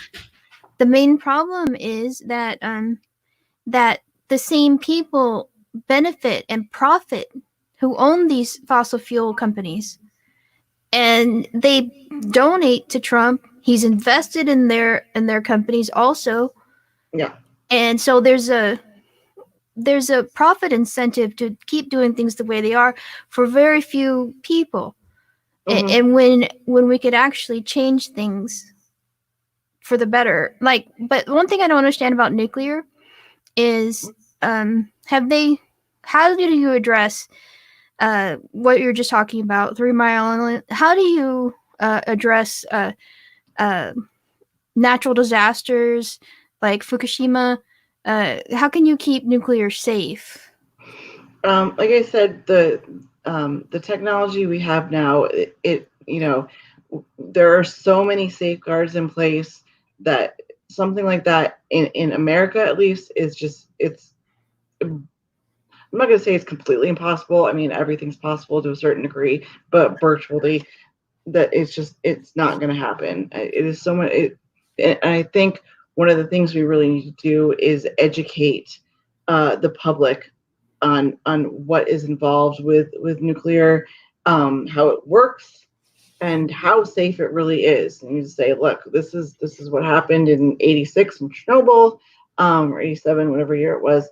The main problem is that that the same people benefit and profit who own these fossil fuel companies. and they donate to Trump. He's invested in their companies also. Yeah. And so there's a profit incentive to keep doing things the way they are for very few people. Mhm. And when we could actually change things for the better, like, but one thing I don't understand about nuclear is, how do you address what you're just talking about, 3 Mile Island? How do you address natural disasters like Fukushima? How can you keep nuclear safe? Like I said, the technology we have now, it there are so many safeguards in place that something like that in America at least is just I'm not going to say it's completely impossible. I mean, everything's possible to a certain degree, but virtually that it's not going to happen. It is so much. And I think one of the things we really need to do is educate the public on what is involved with nuclear, how it works, and how safe it really is. And you say, look, this is what happened in '86 in Chernobyl, or '87, whatever year it was,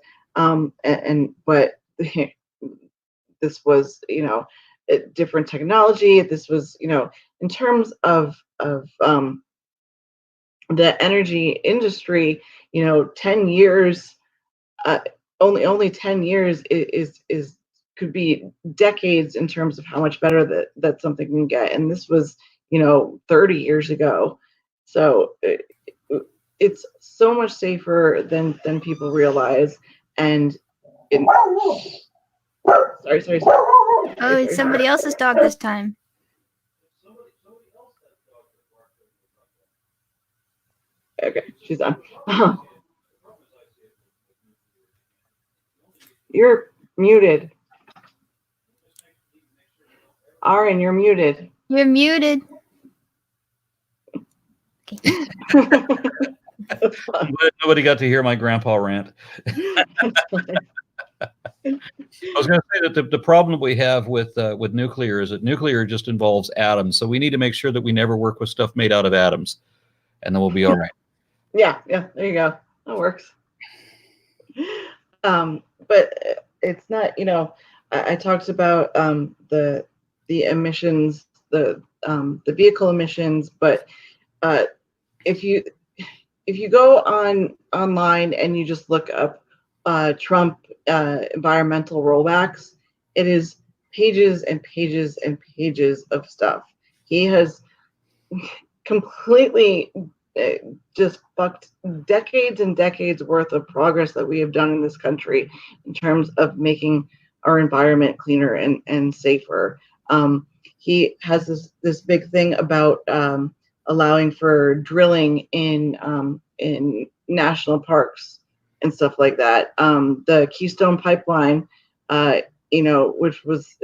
but this was, a different technology. This was, in terms of the energy industry, 10 years, only 10 years is could be decades in terms of how much better that something can get. And this was, 30 years ago. So it's so much safer than people realize. And sorry. Oh, it's somebody else's dog this time. Okay, she's on. You're muted. Aaron, you're muted. You're muted. Okay. That's fine. Nobody got to hear my grandpa rant. That's fine. I was going to say that the problem we have with nuclear is that nuclear just involves atoms. So we need to make sure that we never work with stuff made out of atoms, and then we'll be all right. Yeah, there you go. That works. But it's not, I talked about the emissions, the vehicle emissions, but if you go online and you just look up Trump environmental rollbacks, it is pages and pages and pages of stuff. He has completely just fucked decades and decades worth of progress that we have done in this country in terms of making our environment cleaner and safer. He has this big thing about allowing for drilling in national parks and stuff like that. The Keystone Pipeline, which was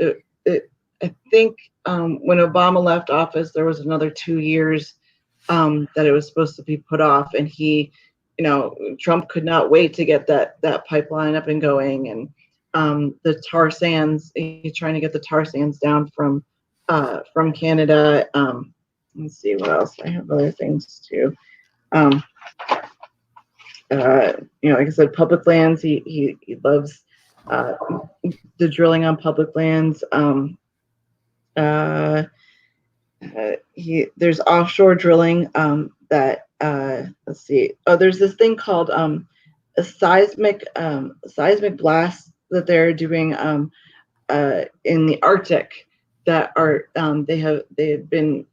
I think when Obama left office, there was another 2 years that it was supposed to be put off, and Trump could not wait to get that pipeline up and going. And the tar sands, he's trying to get the tar sands down from Canada. Let's see what else. I have other things too. Like I said, public lands. He loves the drilling on public lands. There's offshore drilling that let's see. Oh, there's this thing called a seismic blast that they're doing in the Arctic that are they have been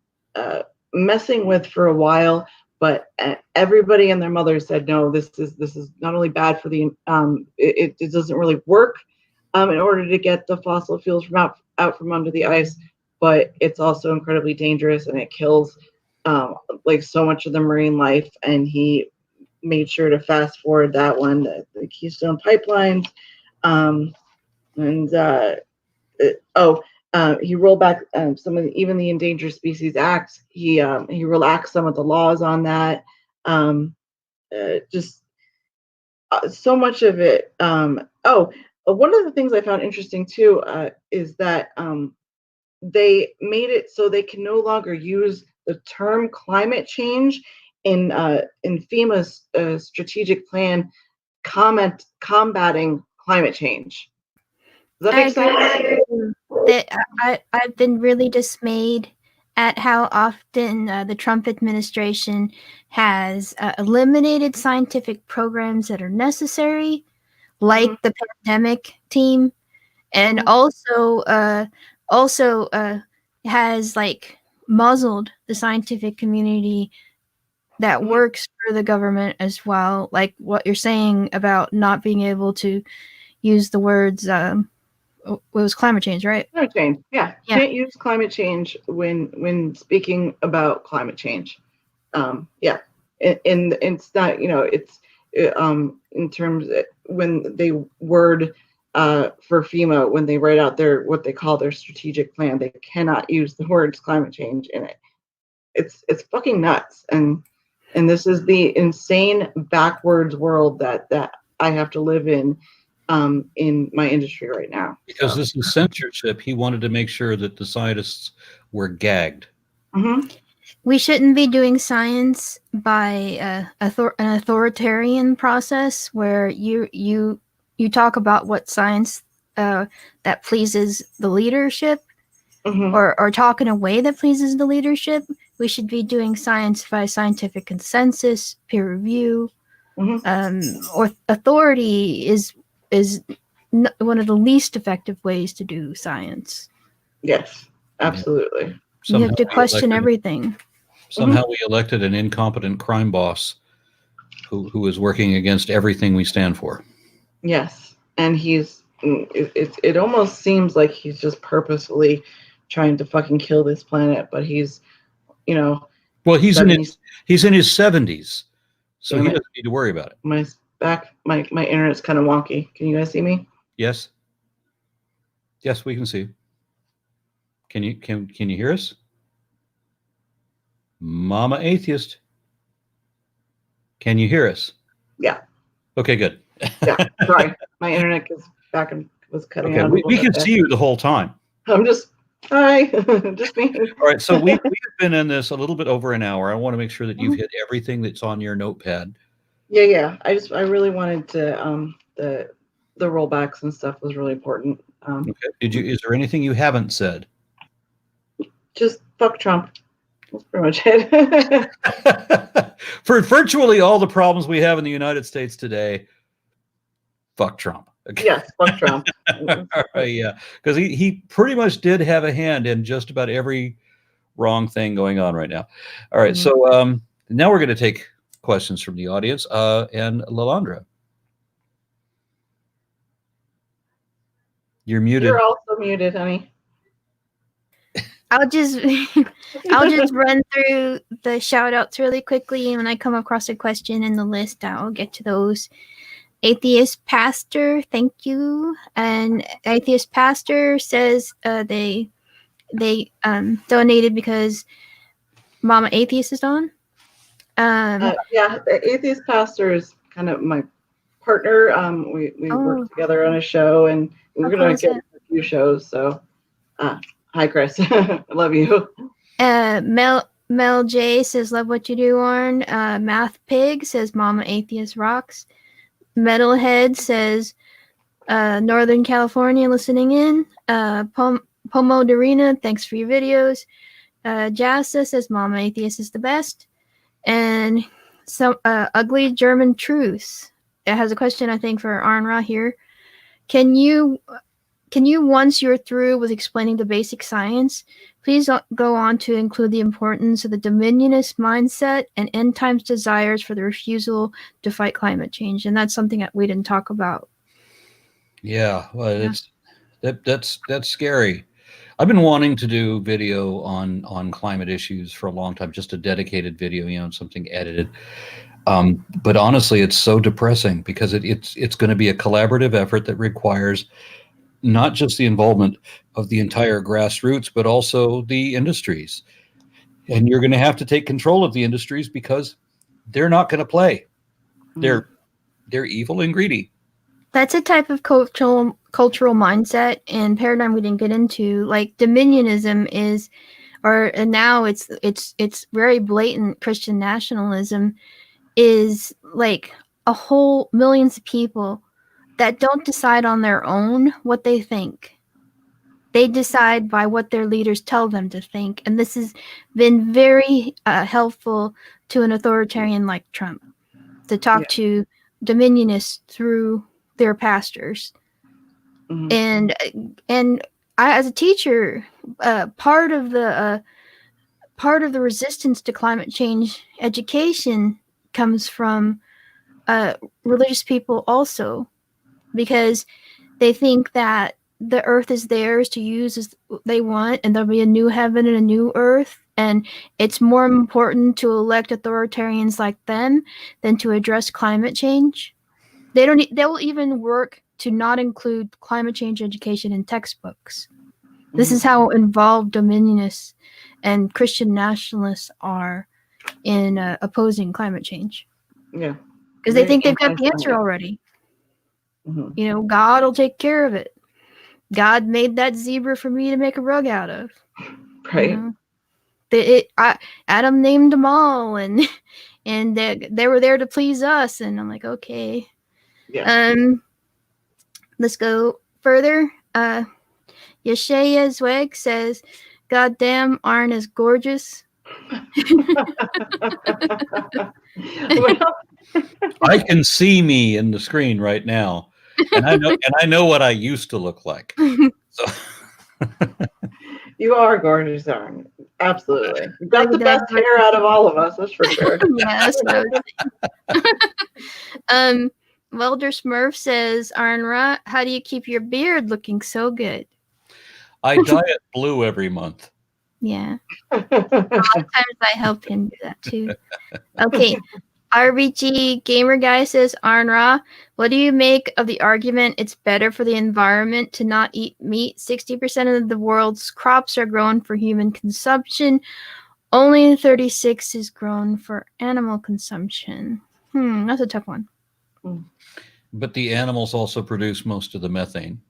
messing with for a while, but everybody and their mother said no. This is not only bad for the it doesn't really work in order to get the fossil fuels from out from under the ice, but it's also incredibly dangerous and it kills like so much of the marine life. And he made sure to fast forward that one, the Keystone Pipelines, he rolled back some of even the Endangered Species Act. He relaxed some of the laws on that. Just so much of it. One of the things I found interesting too is that they made it so they can no longer use the term climate change in FEMA's strategic plan combating climate change. Does that make sense? I've been really dismayed at how often the Trump administration has eliminated scientific programs that are necessary, like the pandemic team, and also has like muzzled the scientific community that works for the government as well, like what you're saying about not being able to use the words it was climate change, right? Climate change, yeah. Can't use climate change when speaking about climate change. Yeah, and it's not, it's in terms of when they word for FEMA, when they write out their what they call their strategic plan, they cannot use the words climate change in it. It's fucking nuts, and this is the insane backwards world that I have to live in my industry right now. Because this is censorship, he wanted to make sure that the scientists were gagged. We shouldn't be doing science by an authoritarian process where you talk about what science that pleases the leadership, or talk in a way that pleases the leadership. We should be doing science by scientific consensus, peer review, or authority is one of the least effective ways to do science. Yes, absolutely. You have to question everything. Somehow we elected an incompetent crime boss who is working against everything we stand for. Yes, and it almost seems like he's just purposefully trying to fucking kill this planet, but he's, well, he's in his 70s, so he doesn't need to worry about it. My internet's kind of wonky. Can you guys see me? Yes, we can see. Can you hear us? Mama Atheist, can you hear us? Yeah. Okay, good. Yeah, sorry, my internet was cutting out. We can see you the whole time. I'm just hi, just me. All right, so we've been in this a little bit over an hour. I want to make sure that you've hit everything that's on your notepad. Yeah. I really wanted to the rollbacks and stuff was really important. Okay. Is there anything you haven't said? Just fuck Trump. That's pretty much it. For virtually all the problems we have in the United States today, fuck Trump. Okay. Yes, fuck Trump. Yeah, because he pretty much did have a hand in just about every wrong thing going on right now. All right, so now we're going to take questions from the audience. And Lalandra, you're muted. You're also muted, honey. I'll just run through the shout outs really quickly, and when I come across a question in the list, I'll get to those. Atheist Pastor, thank you. And Atheist Pastor says they donated because Mama Atheist is on. Yeah, the Atheist Pastor is kind of my partner. We work together on a show, and we're going to get a few shows. So, hi, Chris. I love you. Mel J says, love what you do, Arn. Math Pig says, Mama Atheist rocks. Metalhead says, Northern California listening in. Pomo Darina, thanks for your videos. Jassa says, Mama Atheist is the best. And some Ugly German Truth. It has a question, I think, for Arnra here. Can you, once you're through with explaining the basic science, please go on to include the importance of the dominionist mindset and end times desires for the refusal to fight climate change? And that's something that we didn't talk about. Yeah, well, that's scary. I've been wanting to do video on climate issues for a long time, just a dedicated video, something edited. But honestly, it's so depressing because it's going to be a collaborative effort that requires not just the involvement of the entire grassroots, but also the industries. And you're going to have to take control of the industries because they're not going to play. They're evil and greedy. That's a type of cultural cultural mindset and paradigm we didn't get into. Like dominionism is, and now it's very blatant Christian nationalism is like a whole millions of people that don't decide on their own what they think. They decide by what their leaders tell them to think. And this has been very helpful to an authoritarian like Trump to talk to dominionists through their pastors. And I, as a teacher, part of the resistance to climate change education comes from religious people also, because they think that the earth is theirs to use as they want, and there'll be a new heaven and a new earth, and it's more important to elect authoritarians like them than to address climate change. They will even work to not include climate change education in textbooks. This is how involved dominionists and Christian nationalists are in opposing climate change. Yeah. Because they think they've got the answer already. You know, God will take care of it. God made that zebra for me to make a rug out of. Right. You know? Adam named them all, and they were there to please us. And I'm like, okay. Yeah. Let's go further. Yeshaya Zweg says, "God damn, Arn is gorgeous." Well, I can see me in the screen right now, and I know what I used to look like. So. You are gorgeous, Arn. Absolutely. You've got the best hair out of all of us, that's for sure. Yeah, that's what I was thinking. Welder Smurf says, Arnra, how do you keep your beard looking so good? I dye it blue every month. Yeah. Sometimes I help him do that too. Okay. RBG Gamer Guy says, Arnra, what do you make of the argument it's better for the environment to not eat meat? 60% of the world's crops are grown for human consumption. Only 36% is grown for animal consumption. That's a tough one. But the animals also produce most of the methane.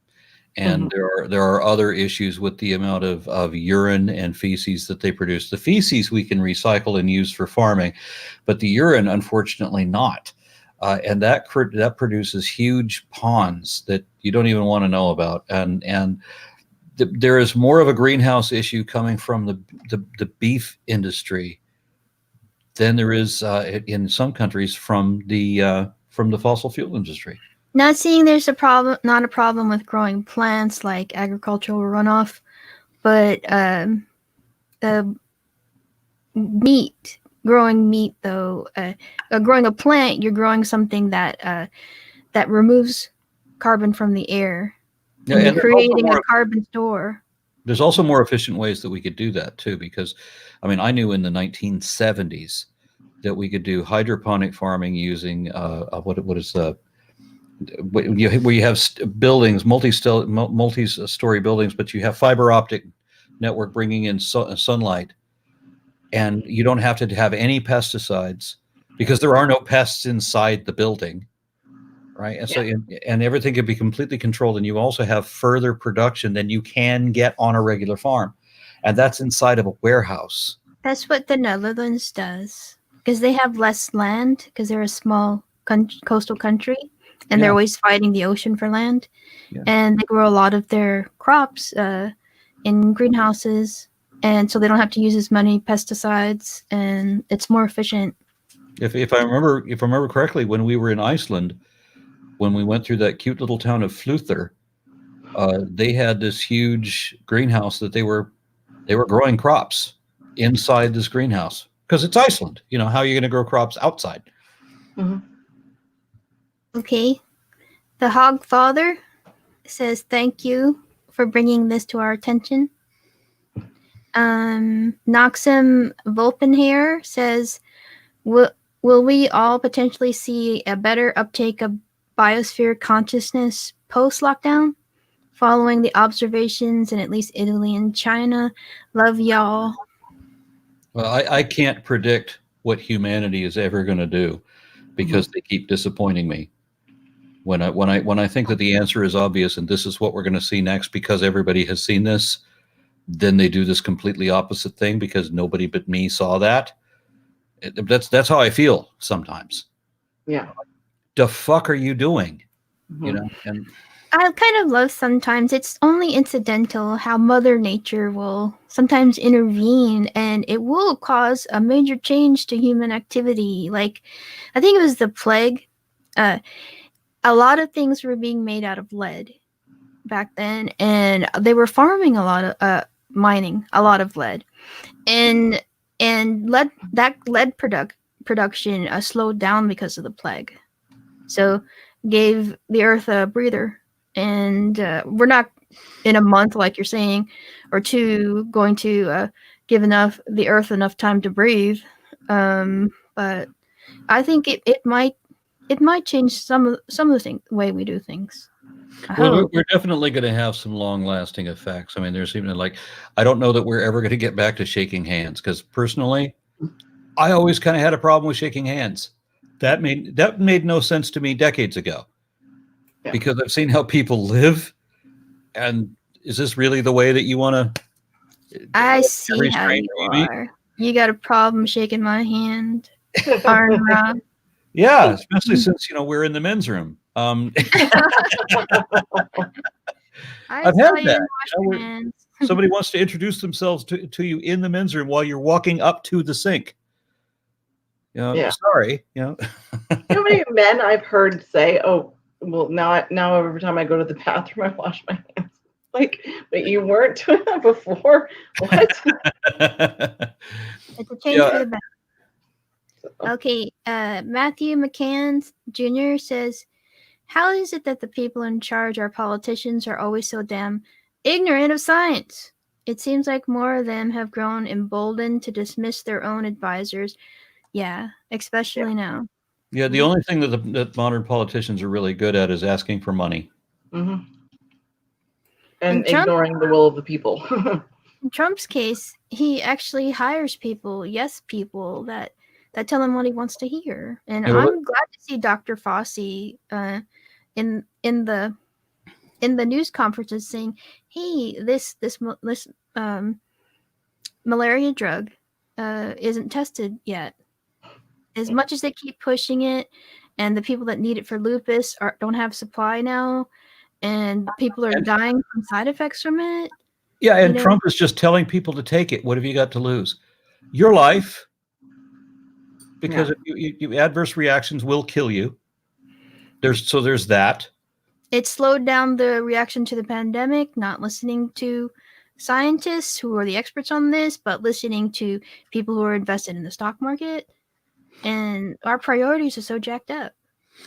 And there are other issues with the amount of urine and feces that they produce. The feces we can recycle and use for farming, but the urine, unfortunately, not. And that produces huge ponds that you don't even want to know about. And there is more of a greenhouse issue coming from the beef industry than there is in some countries from the fossil fuel industry. Not seeing there's not a problem with growing plants like agricultural runoff, but growing meat though, growing a plant, you're growing something that removes carbon from the air, and you're creating a carbon store. There's also more efficient ways that we could do that too, because, I mean, I knew in the 1970s that we could do hydroponic farming using where you have buildings, multi-story buildings, but you have fiber optic network bringing in sunlight, and you don't have to have any pesticides because there are no pests inside the building, right? And so, and everything can be completely controlled, and you also have further production than you can get on a regular farm, and that's inside of a warehouse. That's what the Netherlands does, because they have less land because they're a small coastal country. And they're always fighting the ocean for land. Yeah. And they grow a lot of their crops in greenhouses. And so they don't have to use as many pesticides, and it's more efficient. If I remember correctly, when we were in Iceland, when we went through that cute little town of Fluther, they had this huge greenhouse that they were growing crops inside this greenhouse because it's Iceland. You know, how are you going to grow crops outside? Okay. The Hog Father says, thank you for bringing this to our attention. Noxum Volpenhair says, will we all potentially see a better uptake of biosphere consciousness post-lockdown following the observations in at least Italy and China? Love y'all. Well, I can't predict what humanity is ever going to do because they keep disappointing me. When I think that the answer is obvious and this is what we're going to see next because everybody has seen this, then they do this completely opposite thing because nobody but me saw that. That's how I feel sometimes. Yeah. The fuck are you doing? Mhm. You know, and I kind of love sometimes it's only incidental how Mother Nature will sometimes intervene and it will cause a major change to human activity. Like, I think it was the plague. A lot of things were being made out of lead back then, and they were farming a lot of mining a lot of lead, and lead production slowed down because of the plague. So gave the earth a breather. And we're not in a month, like you're saying, or two, going to give the earth enough time to breathe. But I think it might change some of the way we do things. I well, hope. we're definitely going to have some long-lasting effects. I mean, there's even like, I don't know that we're ever going to get back to shaking hands because personally, I always kind of had a problem with shaking hands. That made no sense to me decades ago, Yeah. because I've seen how people live, and is this really the way that you want to? I see every how stranger you you meet? are. You got a problem shaking my hand, arm Rob. Yeah, especially since we're in the men's room. I I've saw had you that. wash You know, your where hands. somebody wants to introduce themselves to you in the men's room while you're walking up to the sink. Yeah. Sorry. You know how many men I've heard say, "Oh, well, now every time I go to the bathroom, I wash my hands." Like, but you weren't doing that before. What? It's a change Yeah. for the better. Okay, Matthew McCann Jr. says, how is it that the people in charge, our politicians, are always so damn ignorant of science? It seems like more of them have grown emboldened to dismiss their own advisors. Yeah, especially now. Yeah, the only thing that modern politicians are really good at is asking for money. Mm-hmm. And And ignoring the will of the people. In Trump's case, he actually hires people, people that tell him what he wants to hear. And Yeah, well, I'm glad to see Dr. Fauci in the news conferences saying, "Hey, this malaria drug isn't tested yet." As much as they keep pushing it, and the people that need it for lupus don't have supply now, and people are dying from side effects from it. yeah, and Trump is just telling people to take it. What have you got to lose? Your life, because if you adverse reactions will kill you. There's that. It slowed down the reaction to the pandemic, not listening to scientists who are the experts on this, but listening to people who are invested in the stock market. And our priorities are so jacked up.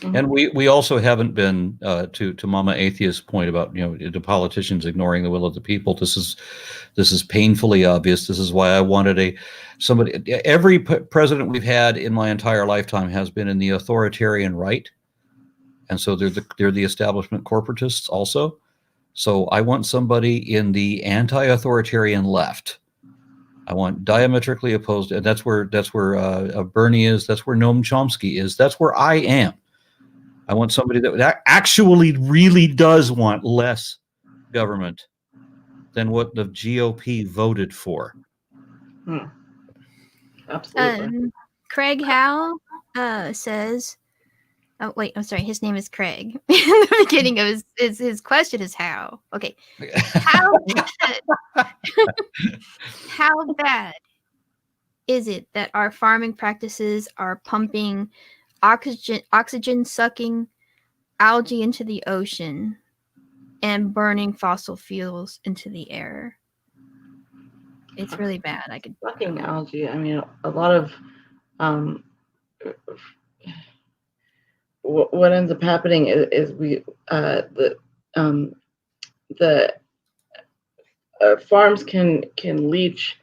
And we also haven't been to Mama Atheist's point about the politicians ignoring the will of the people. This is painfully obvious. This is why I wanted somebody. Every president we've had in my entire lifetime has been in the authoritarian right, and so they're the establishment corporatists also. So I want somebody in the anti-authoritarian left. I want diametrically opposed, and that's where Bernie is. That's where Noam Chomsky is. That's where I am. I want somebody that actually really does want less government than what the GOP voted for. Absolutely. Craig Howe says, oh, wait, I'm sorry. His name is Craig. In the beginning of his question is how. Okay. How bad is it that our farming practices are pumping oxygen sucking algae into the ocean and burning fossil fuels into the air? It's really bad. Sucking algae. I mean, a lot of what ends up happening is the farms can leach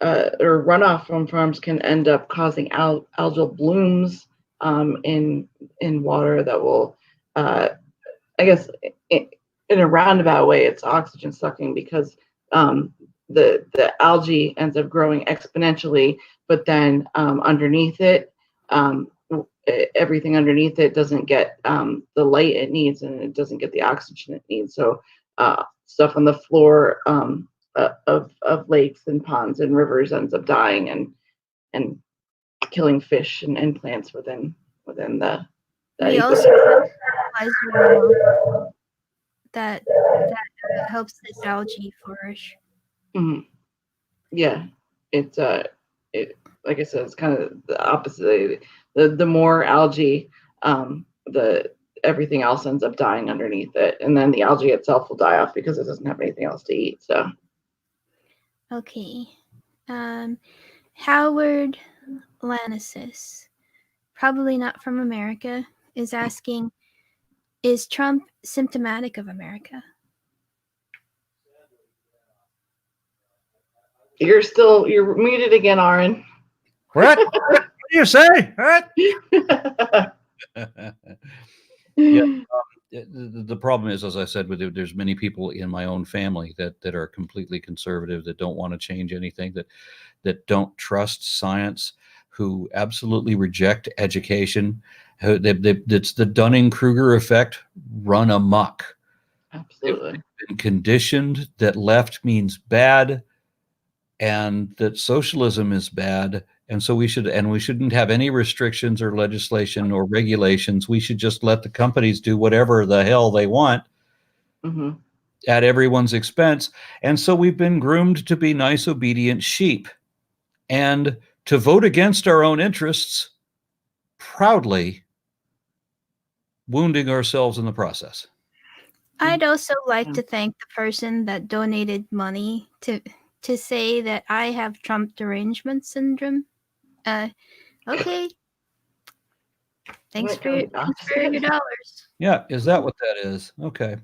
or runoff from farms can end up causing algal blooms in water that will, I guess, in a roundabout way, it's oxygen sucking because the algae ends up growing exponentially, but then underneath it, everything underneath it doesn't get the light it needs, and it doesn't get the oxygen it needs. So stuff on the floor of lakes and ponds and rivers ends up dying and killing fish and plants within the We also ecosystem. fertilizer that helps this algae flourish. Mhm. Yeah, it's like I said, it's kind of the opposite. The more algae, the everything else ends up dying underneath it, and then the algae itself will die off because it doesn't have anything else to eat. So Okay. Howard Lanasis, probably not from America, is asking, is Trump symptomatic of America? you're muted again, Aaron. What? What do you say? What? Yeah. The problem is, as I said, there's many people in my own family that are completely conservative, that don't want to change anything, that don't trust science, who absolutely reject education. It's the Dunning-Kruger effect run amok. Absolutely. They've been conditioned that left means bad, and that socialism is bad, and so we shouldn't have any restrictions or legislation or regulations. We should just let the companies do whatever the hell they want Mm-hmm. at everyone's expense. And so we've been groomed to be nice, obedient sheep and to vote against our own interests, proudly wounding ourselves in the process. I'd also like to thank the person that donated money to say that I have Trump derangement syndrome. Okay. Thanks for your dollars. Yeah, is that what that is? Okay.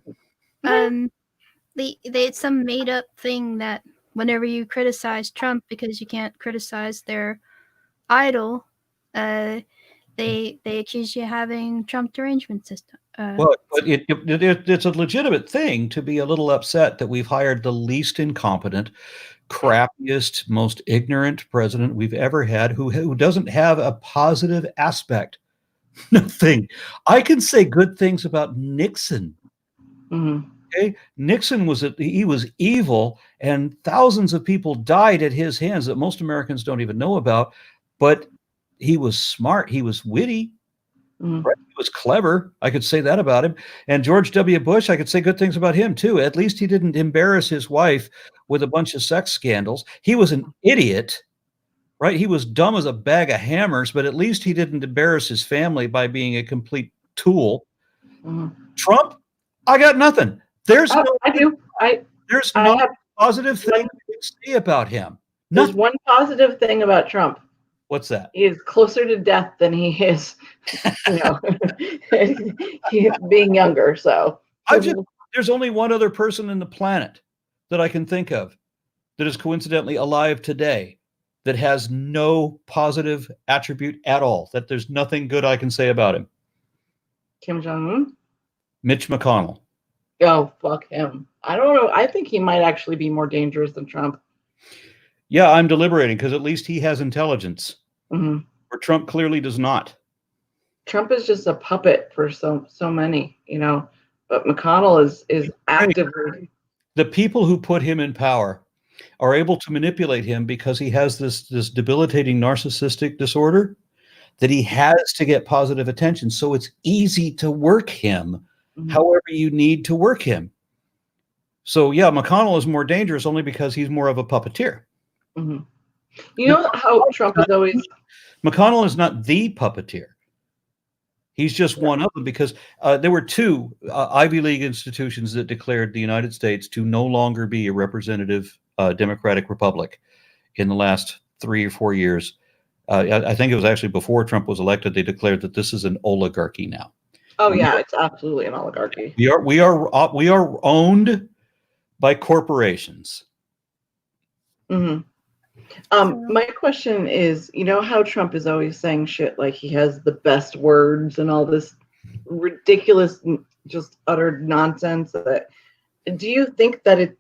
It's some made up thing that whenever you criticize Trump because you can't criticize their idol, they accuse you of having Trump derangement system. Well, but it's a legitimate thing to be a little upset that we've hired the least incompetent, crappiest, most ignorant president we've ever had, who doesn't have a positive aspect. Nothing. I can say good things about Nixon. Mm-hmm. Okay, Nixon was evil, and thousands of people died at his hands that most Americans don't even know about. But he was smart. He was witty. Mm-hmm. Right? He was clever. I could say that about him. And George W. Bush, I could say good things about him too. At least he didn't embarrass his wife with a bunch of sex scandals. He was an idiot, right? He was dumb as a bag of hammers, but at least he didn't embarrass his family by being a complete tool. Mm-hmm. Trump, I got nothing. There's no positive thing to say about him. There's one positive thing about Trump. What's that? He is closer to death than he is, being younger. So there's only one other person in the planet that I can think of that is coincidentally alive today that has no positive attribute at all, that there's nothing good I can say about him. Kim Jong-un? Mitch McConnell. Oh, fuck him. I don't know. I think he might actually be more dangerous than Trump. Yeah, I'm deliberating because at least he has intelligence, mm-hmm. where Trump clearly does not. Trump is just a puppet for so many, but McConnell is actively. The people who put him in power are able to manipulate him because he has this debilitating narcissistic disorder that he has to get positive attention. So it's easy to work him however you need to work him. So yeah, McConnell is more dangerous only because he's more of a puppeteer. Mm-hmm. You know how Trump is always... McConnell is not the puppeteer. He's just one of them because there were two Ivy League institutions that declared the United States to no longer be a representative democratic republic in the last 3 or 4 years. I think it was actually before Trump was elected. They declared that this is an oligarchy now. Oh yeah, it's absolutely an oligarchy. We are owned by corporations. Mm-hmm. My question is, how Trump is always saying shit like he has the best words and all this ridiculous, just utter nonsense. Do you think that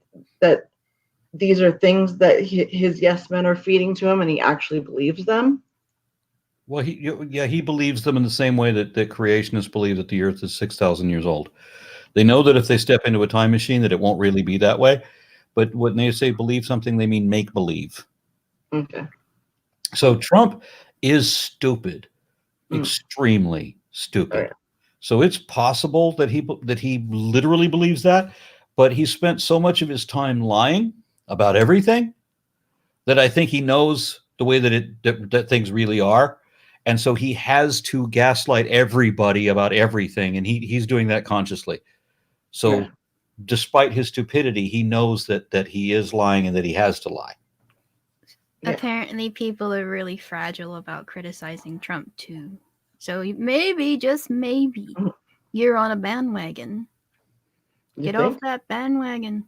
these are things that his yes men are feeding to him and he actually believes them? Well, he believes them in the same way that creationists believe that the Earth is 6,000 years old. They know that if they step into a time machine, that it won't really be that way. But when they say believe something, they mean make believe. Okay. So Trump is stupid, Mm. extremely stupid. Right. So it's possible that he literally believes that, but he spent so much of his time lying about everything that I think he knows the way that things really are. And so he has to gaslight everybody about everything, and he's doing that consciously. So Yeah. despite his stupidity, he knows that he is lying and that he has to lie. Yeah. Apparently, people are really fragile about criticizing Trump too. So maybe, just maybe, you're on a bandwagon. Get off that bandwagon.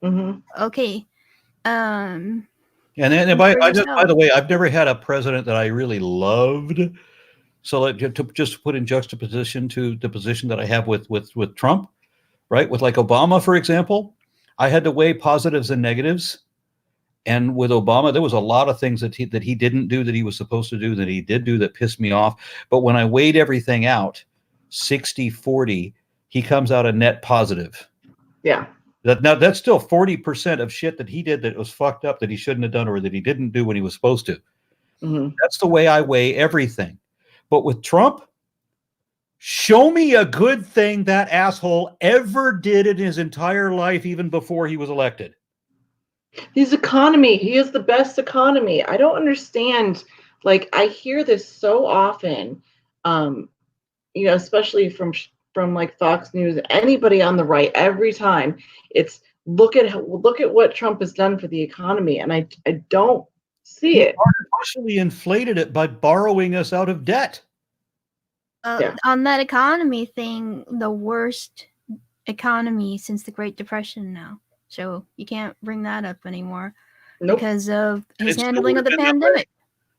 Mm-hmm. Okay. And by the way, I've never had a president that I really loved. So like, to just put in juxtaposition to the position that I have with Trump, right? With like Obama, for example, I had to weigh positives and negatives. And with Obama, there was a lot of things that he didn't do that he was supposed to do, that he did do, that pissed me off. But when I weighed everything out, 60-40, he comes out a net positive. Yeah. Now that's still 40% of shit that he did that was fucked up, that he shouldn't have done, or that he didn't do when he was supposed to. Mm-hmm. That's the way I weigh everything. But with Trump, show me a good thing that asshole ever did in his entire life, even before he was elected. His economy. He has the best economy. I don't understand. Like, I hear this so often, especially from like Fox News, anybody on the right, every time it's look at what Trump has done for the economy, and I don't see it. Artificially inflated it by borrowing us out of debt. On that economy thing, the worst economy since the Great Depression now. So you can't bring that up anymore. Nope. Because of his handling of the pandemic.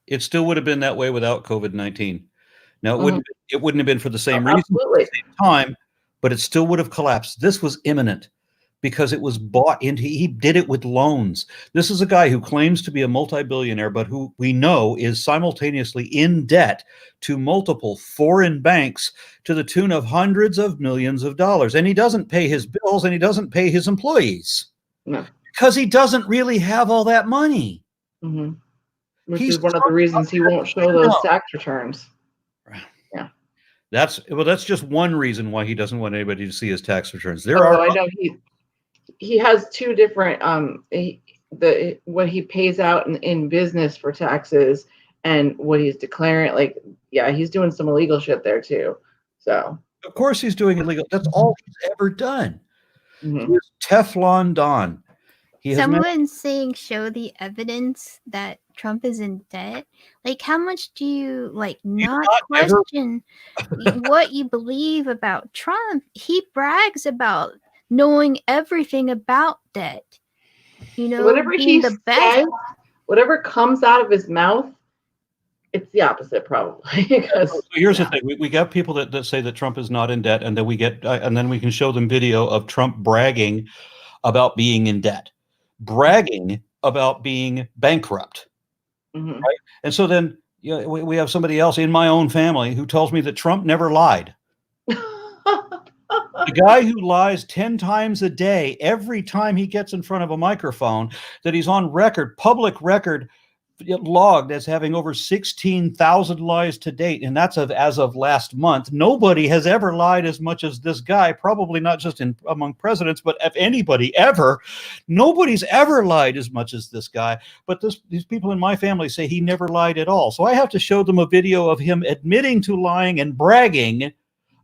It still would have been that way without COVID-19. Now, it wouldn't have been for the same reason, absolutely. At the same time, but it still would have collapsed. This was imminent because it was bought into. He did it with loans. This is a guy who claims to be a multi-billionaire, but who we know is simultaneously in debt to multiple foreign banks to the tune of hundreds of millions of dollars. And he doesn't pay his bills, and he doesn't pay his employees. No. Because he doesn't really have all that money. Mm-hmm. Which is one of the reasons he won't show those tax returns. Yeah. That's just one reason why he doesn't want anybody to see his tax returns. I know he has two different what he pays out in business for taxes and what he's declaring. Like, yeah, he's doing some illegal shit there too. So of course he's doing illegal. That's all he's ever done. Mm-hmm. He's Teflon Don. Someone saying show the evidence that Trump is in debt. Like, how much do you not question what you believe about Trump? He brags about knowing everything about debt. Whatever he says, whatever comes out of his mouth, it's the opposite, probably. So here's the thing: we got people that say that Trump is not in debt, and then we can show them video of Trump bragging about being in debt, bragging about being bankrupt, mm-hmm. right? And so then we have somebody else in my own family who tells me that Trump never lied. The guy who lies 10 times a day, every time he gets in front of a microphone, that he's on record, public record, logged as having over 16,000 lies to date, and that's as of last month. Nobody has ever lied as much as this guy, probably not just among presidents, but if anybody ever. Nobody's ever lied as much as this guy, but these people in my family say he never lied at all. So I have to show them a video of him admitting to lying and bragging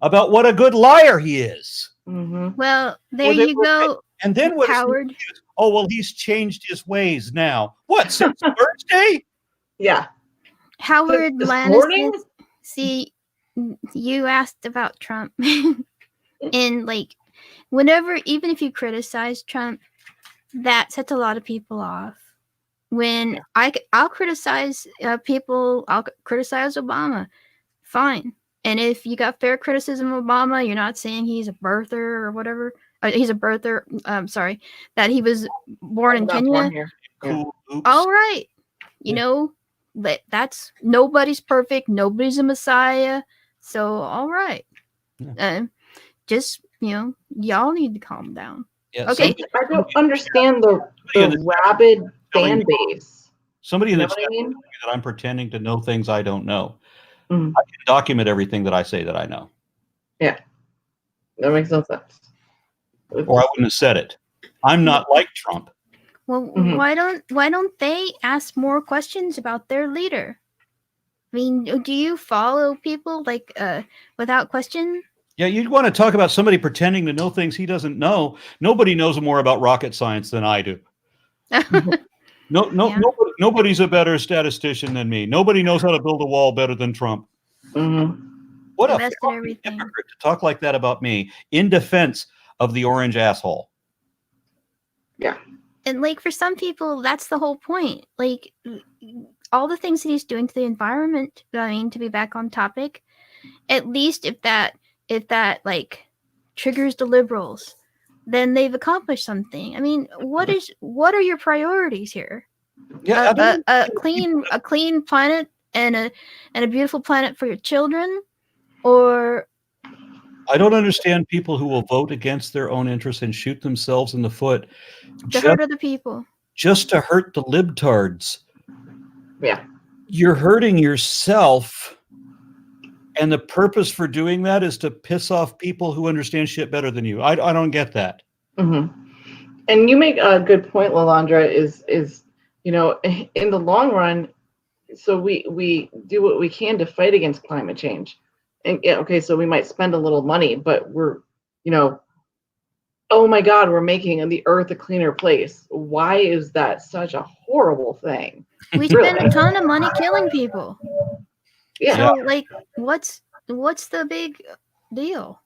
about what a good liar he is. Mm-hmm. Well, there you go. And then what? Howard. Oh, well, he's changed his ways now. What, since Thursday? Yeah. Howard Lannis. See, you asked about Trump. And even if you criticize Trump, that sets a lot of people off. When I'll criticize people, I'll criticize Obama. Fine. And if you got fair criticism of Obama, you're not saying he's a birther or whatever. He's a birther. That he was born in Kenya. Cool. All right. That's nobody's perfect. Nobody's a messiah. So all right, just y'all need to calm down. Yeah, Okay. I don't understand the rabid fan base. Somebody You in know the what I chat mean? that I'm pretending to know things I don't know. Mm. I can document everything that I say that I know. Yeah, that makes no sense. Or I wouldn't have said it. I'm not like Trump. Well, why don't they ask more questions about their leader? I mean, do you follow people like without question? Yeah, you'd want to talk about somebody pretending to know things he doesn't know. Nobody knows more about rocket science than I do. Nobody's a better statistician than me. Nobody knows how to build a wall better than Trump. Mm-hmm. What Invested a fucking everything. hypocrite to talk like that about me in defense of the orange asshole. Yeah. And like for some people, that's the whole point. Like all the things that he's doing to the environment. I mean, to be back on topic, at least if that like triggers the liberals, then they've accomplished something. I mean, what are your priorities here? Yeah, A clean planet and a beautiful planet for your children, or I don't understand people who will vote against their own interests and shoot themselves in the foot to hurt other people. Just to hurt the libtards. Yeah. You're hurting yourself. And the purpose for doing that is to piss off people who understand shit better than you. I don't get that. Mm-hmm. And you make a good point, Lalandra, is in the long run, so we do what we can to fight against climate change. And okay, so we might spend a little money, but we're, oh my God, we're making the earth a cleaner place. Why is that such a horrible thing? We spend a ton of money killing people. Yeah. So like, what's the big deal?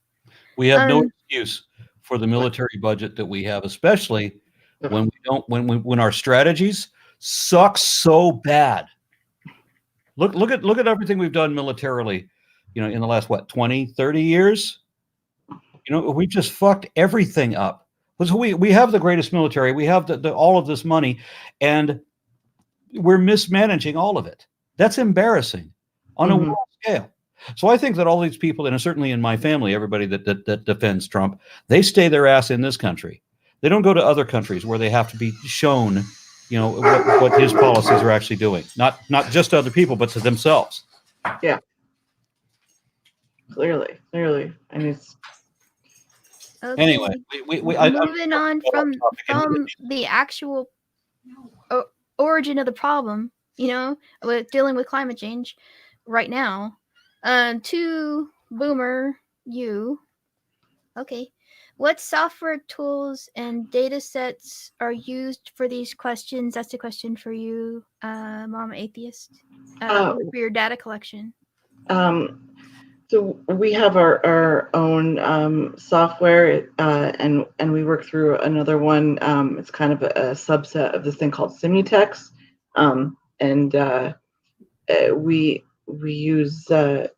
We have no excuse for the military budget that we have, especially when our strategies suck so bad. Look at everything we've done militarily, in the last 20, 30 years. We just fucked everything up. So we have the greatest military, we have all of this money, and we're mismanaging all of it. That's embarrassing on a world scale. So I think that all these people, and certainly in my family, everybody that defends Trump, they stay their ass in this country. They don't go to other countries where they have to be shown, what his policies are actually doing. Not just to other people, but to themselves. Yeah. Clearly, and it's. Okay. Anyway, moving on from the actual origin of the problem, with dealing with climate change right now, to Boomer, you. Okay. What software tools and data sets are used for these questions? That's a question for you, Mama Atheist, for your data collection. So we have our own software, and we work through another one. It's kind of a subset of this thing called Simutex, and we use it.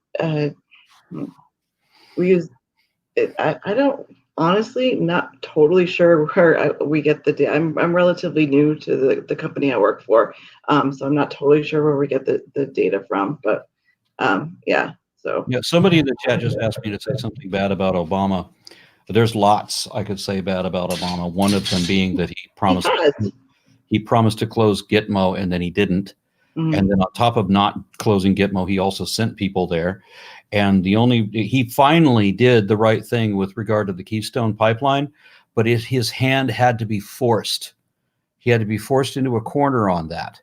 I don't honestly not totally sure where we get the data. I'm relatively new to the company I work for, so I'm not totally sure where we get the data from, but yeah. So yeah, somebody in the chat just asked me to say something bad about Obama. There's lots I could say bad about Obama. One of them being that he promised to close Gitmo and then he didn't. Mm-hmm. And then on top of not closing Gitmo, he also sent people there. And he finally did the right thing with regard to the Keystone Pipeline, but his hand had to be forced. He had to be forced into a corner on that.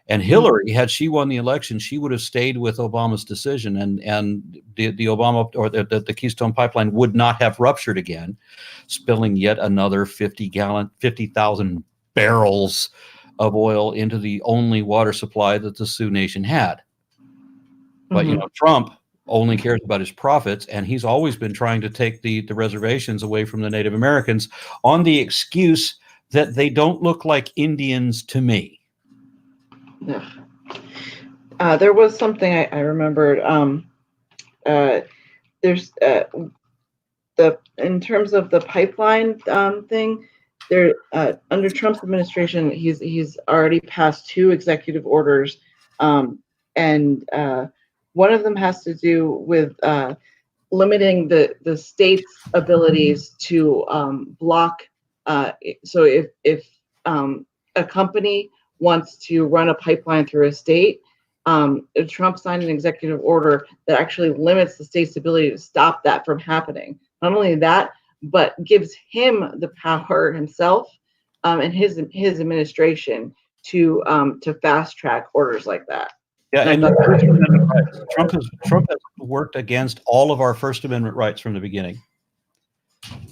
And Hillary, had she won the election, she would have stayed with Obama's decision, and the Obama or the Keystone Pipeline would not have ruptured again, spilling yet another 50,000 barrels of oil into the only water supply that the Sioux Nation had. But Trump only cares about his profits, and he's always been trying to take the reservations away from the Native Americans on the excuse that they don't look like Indians to me. There was something I remembered. There's in terms of the pipeline thing, there under Trump's administration, he's already passed 2 executive orders And one of them has to do with limiting the state's abilities to block. So if a company wants to run a pipeline through a state, Trump signed an executive order that actually limits the state's ability to stop that from happening. Not only that, but gives him the power himself and his administration to fast track orders like that. Yeah, and the First Amendment rights. Trump has worked against all of our First Amendment rights from the beginning.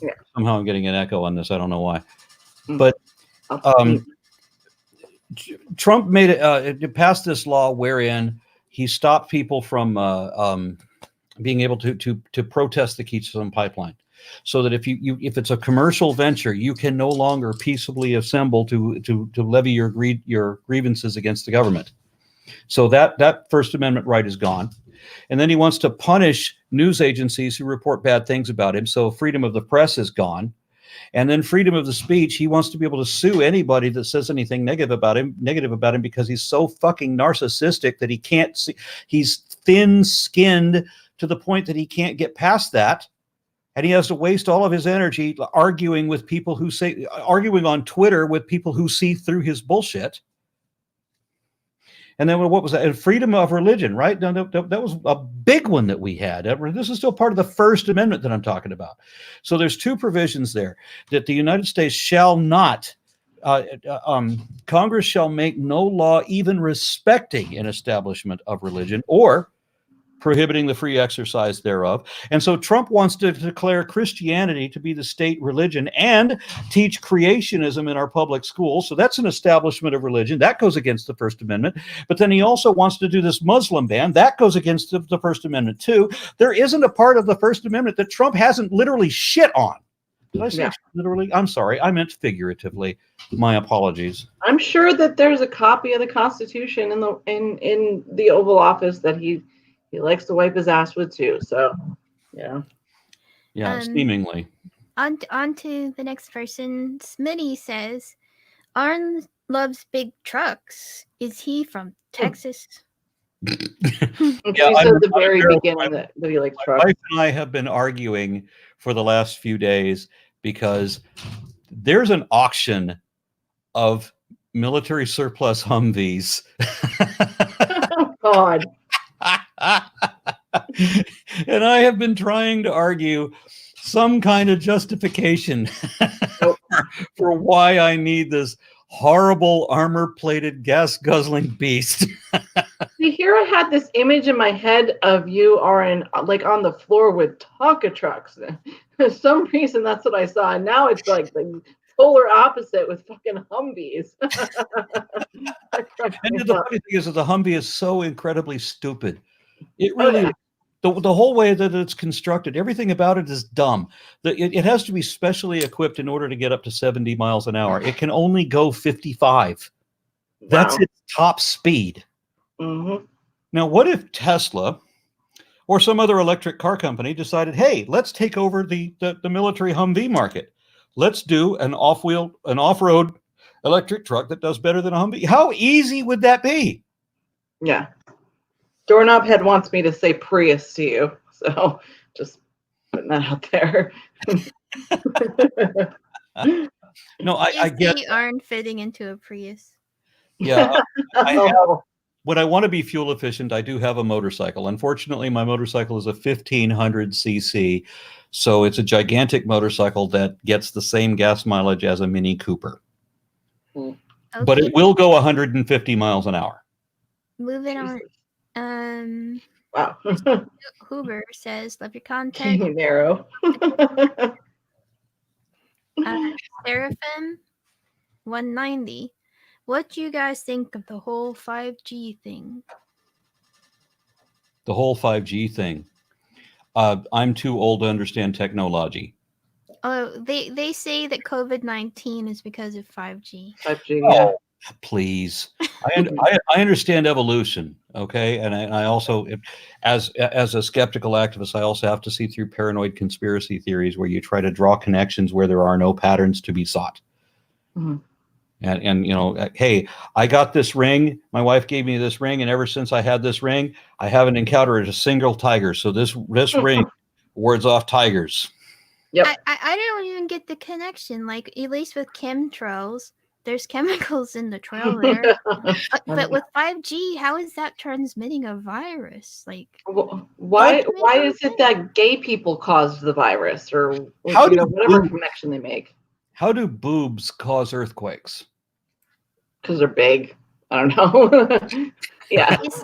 Yeah. Somehow I'm getting an echo on this. I don't know why. Mm. But Trump made it passed this law wherein he stopped people from being able to protest the Keystone Pipeline, so that if if it's a commercial venture, you can no longer peaceably assemble to levy your grievances against the government. So that First Amendment right is gone. And then he wants to punish news agencies who report bad things about him. So freedom of the press is gone. And then freedom of the speech, he wants to be able to sue anybody that says anything negative about him because he's so fucking narcissistic that he can't see. He's thin-skinned to the point that he can't get past that. And he has to waste all of his energy arguing on Twitter with people who see through his bullshit. And then what was that? And freedom of religion, right? No, that was a big one that we had. This is still part of the First Amendment that I'm talking about. So there's two provisions there that the United States shall not, Congress shall make no law even respecting an establishment of religion or prohibiting the free exercise thereof. And so Trump wants to declare Christianity to be the state religion and teach creationism in our public schools. So that's an establishment of religion. That goes against the First Amendment. But then he also wants to do this Muslim ban. That goes against the First Amendment too. There isn't a part of the First Amendment that Trump hasn't literally shit on. Did I say literally? I'm sorry. I meant figuratively. My apologies. I'm sure that there's a copy of the Constitution in the Oval Office that he likes to wipe his ass with too. So, yeah. Yeah, seemingly. On to the next person. Smitty says, Arn loves big trucks. Is he from Texas? Yeah, at the very beginning that he likes trucks. My wife and I have been arguing for the last few days because there's an auction of military surplus Humvees. Oh, God. And I have been trying to argue some kind of justification for why I need this horrible armor-plated, gas-guzzling beast. See, here I had this image in my head of you on the floor with Tonka trucks. For some reason, that's what I saw. And now it's like the polar opposite with fucking Humvees. And the funny thing is that the Humvee is so incredibly stupid. It really, the whole way that it's constructed, everything about it is dumb. It has to be specially equipped in order to get up to 70 miles an hour. It can only go 55. Wow. That's its top speed. Mm-hmm. Now, what if Tesla or some other electric car company decided, hey, let's take over the military Humvee market. Let's do an off-road electric truck that does better than a Humvee. How easy would that be? Yeah. Doorknob Head wants me to say Prius to you. So just putting that out there. No, I get you aren't fitting into a Prius. Yeah. When I want to be fuel efficient, I do have a motorcycle. Unfortunately, my motorcycle is a 1500 cc. So it's a gigantic motorcycle that gets the same gas mileage as a Mini Cooper. Okay. But it will go 150 miles an hour. Moving on. Wow. Hoover says, love your content. Narrow. Seraphim 190. What do you guys think of the whole 5G thing? The whole 5G thing. I'm too old to understand technology. Oh, they say that COVID-19 is because of 5G. 5G, yeah. Oh, please. I understand evolution, okay? And I also, as a skeptical activist, I also have to see through paranoid conspiracy theories where you try to draw connections where there are no patterns to be sought. Mm-hmm. And hey, I got this ring. My wife gave me this ring, and ever since I had this ring, I haven't encountered a single tiger. So this ring wards off tigers. Yep. I don't even get the connection. Like, at least with chemtrails, there's chemicals in the trail there. But with 5G, how is that transmitting a virus? Like, why is it that gay people caused the virus, or whatever connection they make? How do boobs cause earthquakes? Because they're big. I don't know. Yeah. It's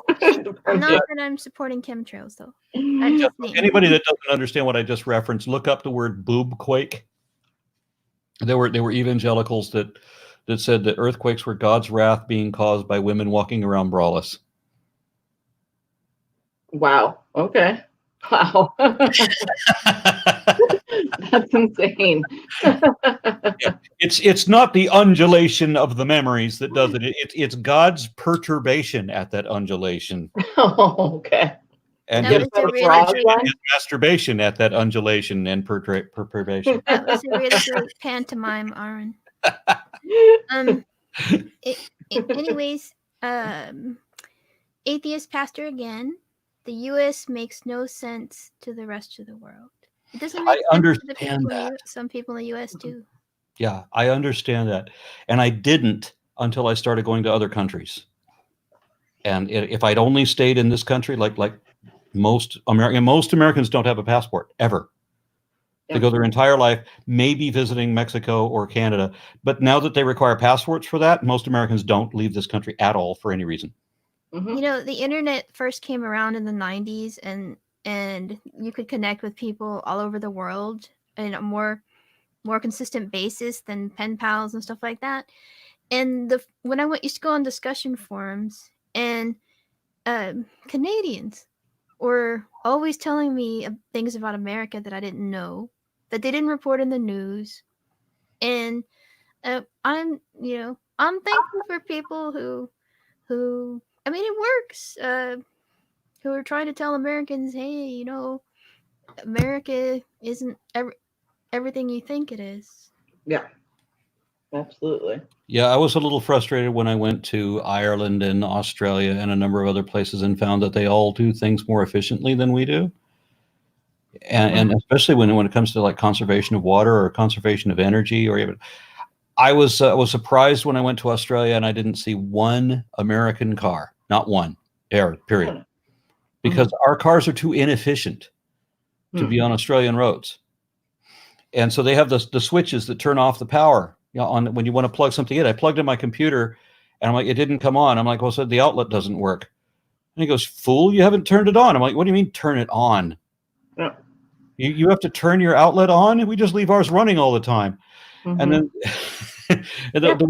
not that I'm supporting chemtrails, though. Anybody that doesn't understand what I just referenced, look up the word boobquake. There were evangelicals that said that earthquakes were God's wrath being caused by women walking around braless. Wow. Okay. Wow. That's insane. It's not the undulation of the memories that does it. It's God's perturbation at that undulation. Oh, okay. And That his masturbation at that undulation and perturbation. That was a really great pantomime, Aaron. Anyways, atheist pastor again. The U.S. makes no sense to the rest of the world. It doesn't make sense to the people some people in the U.S. do. Yeah, I understand that, and I didn't until I started going to other countries. And if I'd only stayed in this country, like most Americans don't have a passport ever. Yeah. They go their entire life, maybe visiting Mexico or Canada. But now that they require passports for that, most Americans don't leave this country at all for any reason. Mm-hmm. The internet first came around in the 90s, and you could connect with people all over the world in a more consistent basis than pen pals and stuff like that. And when I used to go on discussion forums, and Canadians were always telling me things about America that I didn't know, that they didn't report in the news. And I'm thankful for people who I mean, it works. Who are trying to tell Americans, hey, America isn't everything you think it is. Yeah, absolutely. Yeah, I was a little frustrated when I went to Ireland and Australia and a number of other places and found that they all do things more efficiently than we do. And especially when it comes to like conservation of water or conservation of energy, or even, I was surprised when I went to Australia and I didn't see one American car, not one, period, because our cars are too inefficient to be on Australian roads. And so they have the switches that turn off the power on when you want to plug something in. I plugged in my computer and I'm like, it didn't come on. I'm like, well, so the outlet doesn't work. And he goes, fool, you haven't turned it on. I'm like, what do you mean turn it on? Yeah. You have to turn your outlet on? We just leave ours running all the time. And then the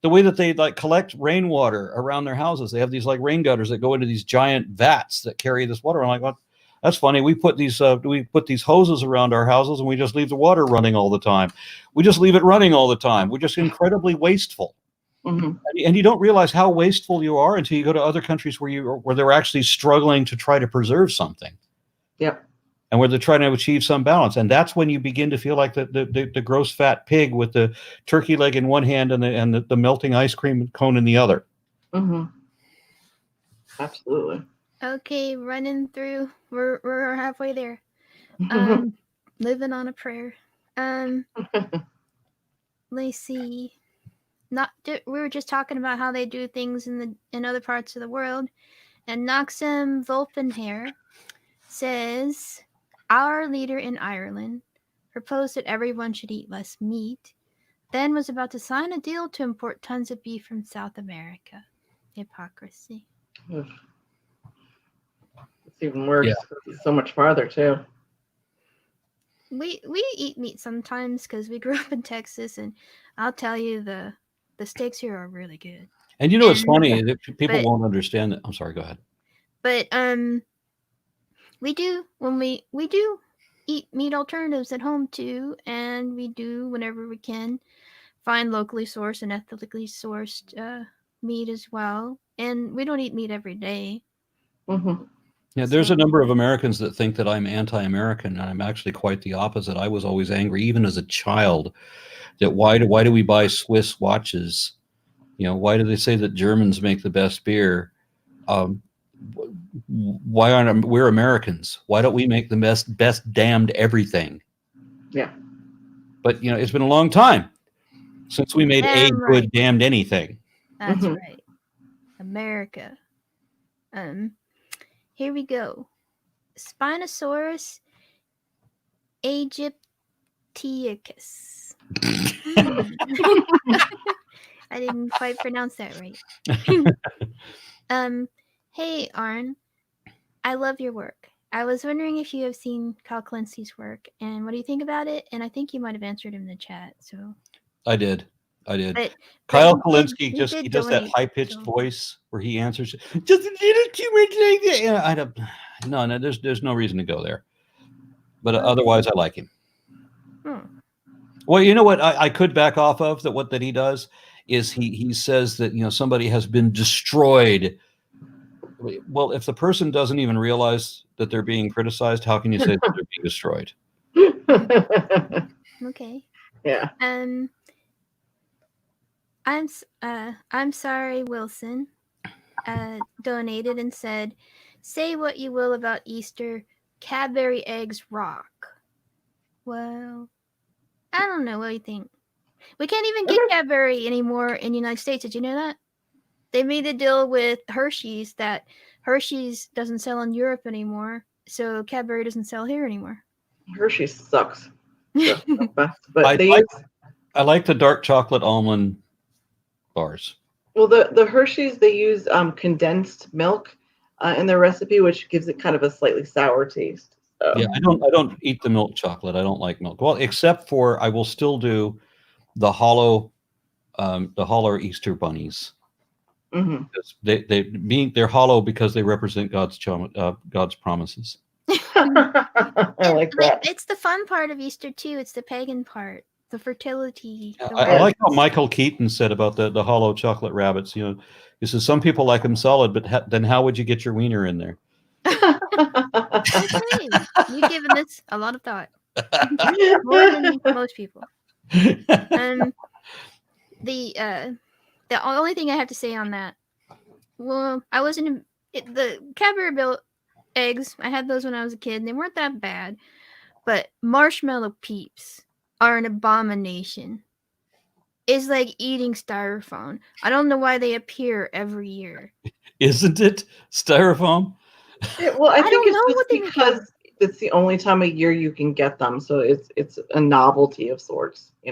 way that they like collect rainwater around their houses, they have these like rain gutters that go into these giant vats that carry this water. I'm like, well, that's funny. We put these hoses around our houses and we just leave the water running all the time. We just leave it running all the time. We're just incredibly wasteful. And you don't realize how wasteful you are until you go to other countries where they're actually struggling to try to preserve something. Yep. And where they're trying to achieve some balance. And that's when you begin to feel like the gross fat pig with the turkey leg in one hand and the melting ice cream cone in the other. Absolutely. Okay, running through. We're halfway there. Living on a prayer. Let's see. We were just talking about how they do things in other parts of the world. And Noxem Volpenhair says, our leader in Ireland proposed that everyone should eat less meat, then was about to sign a deal to import tons of beef from South America. Hypocrisy. It's even worse. Yeah. It's so much farther too. We eat meat sometimes because we grew up in Texas, and I'll tell you the steaks here are really good. And it's funny that people won't understand that. I'm sorry, go ahead. But we do eat meat alternatives at home too, and we do whenever we can find locally sourced and ethically sourced meat as well. And we don't eat meat every day. Yeah, there's a number of Americans that think that I'm anti-American, and I'm actually quite the opposite. I was always angry, even as a child, that why do we buy Swiss watches? Why do they say that Germans make the best beer? Why aren't we're Americans? Why don't we make the best damned everything? Yeah. But it's been a long time since we made a Damn good right. damned anything. That's Mhm. right. America. Here we go. Spinosaurus aegyptiacus. I didn't quite pronounce that right. Hey Arn, I love your work. I was wondering if you have seen Kyle Clancy's work and what do you think about it? And I think you might have answered in the chat. So I did. but Kyle he did- Kalinske he does that donate, high pitched so- voice where he answers just a little too much like that. And I don't. No, there's no reason to go there. But Okay. otherwise, I like him. Hmm. Well, you know what I could back off of that he does is he says that somebody has been destroyed. Well, if the person doesn't even realize that they're being criticized, how can you say that they're being destroyed? Okay. Yeah. I'm sorry, Wilson. Donated and said, "Say what you will about Easter, Cadbury eggs rock." Well, I don't know. What do you think? We can't even get Cadbury anymore in the United States. Did you know that? They made a deal with Hershey's that Hershey's doesn't sell in Europe anymore, so Cadbury doesn't sell here anymore. Hershey sucks. But I like the dark chocolate almond bars. Well, the Hershey's, they use condensed milk in their recipe, which gives it kind of a slightly sour taste. So. Yeah, I don't eat the milk chocolate. I don't like milk. Well, except for I will still do the hollow Easter bunnies. Mm-hmm. They're hollow because they represent God's promises. I like that. It's the fun part of Easter too. It's the pagan part, the fertility. Yeah, I like how Michael Keaton said about the hollow chocolate rabbits. He says some people like them solid, but then how would you get your wiener in there? Okay. You've given this a lot of thought, more than most people. The only thing I have to say on that, well, I wasn't the Cadbury built eggs. I had those when I was a kid, and they weren't that bad. But marshmallow peeps are an abomination. It's like eating styrofoam. I don't know why they appear every year. Isn't it styrofoam? Well, I think don't it's know just what they because it's the only time of year you can get them, so it's a novelty of sorts, Who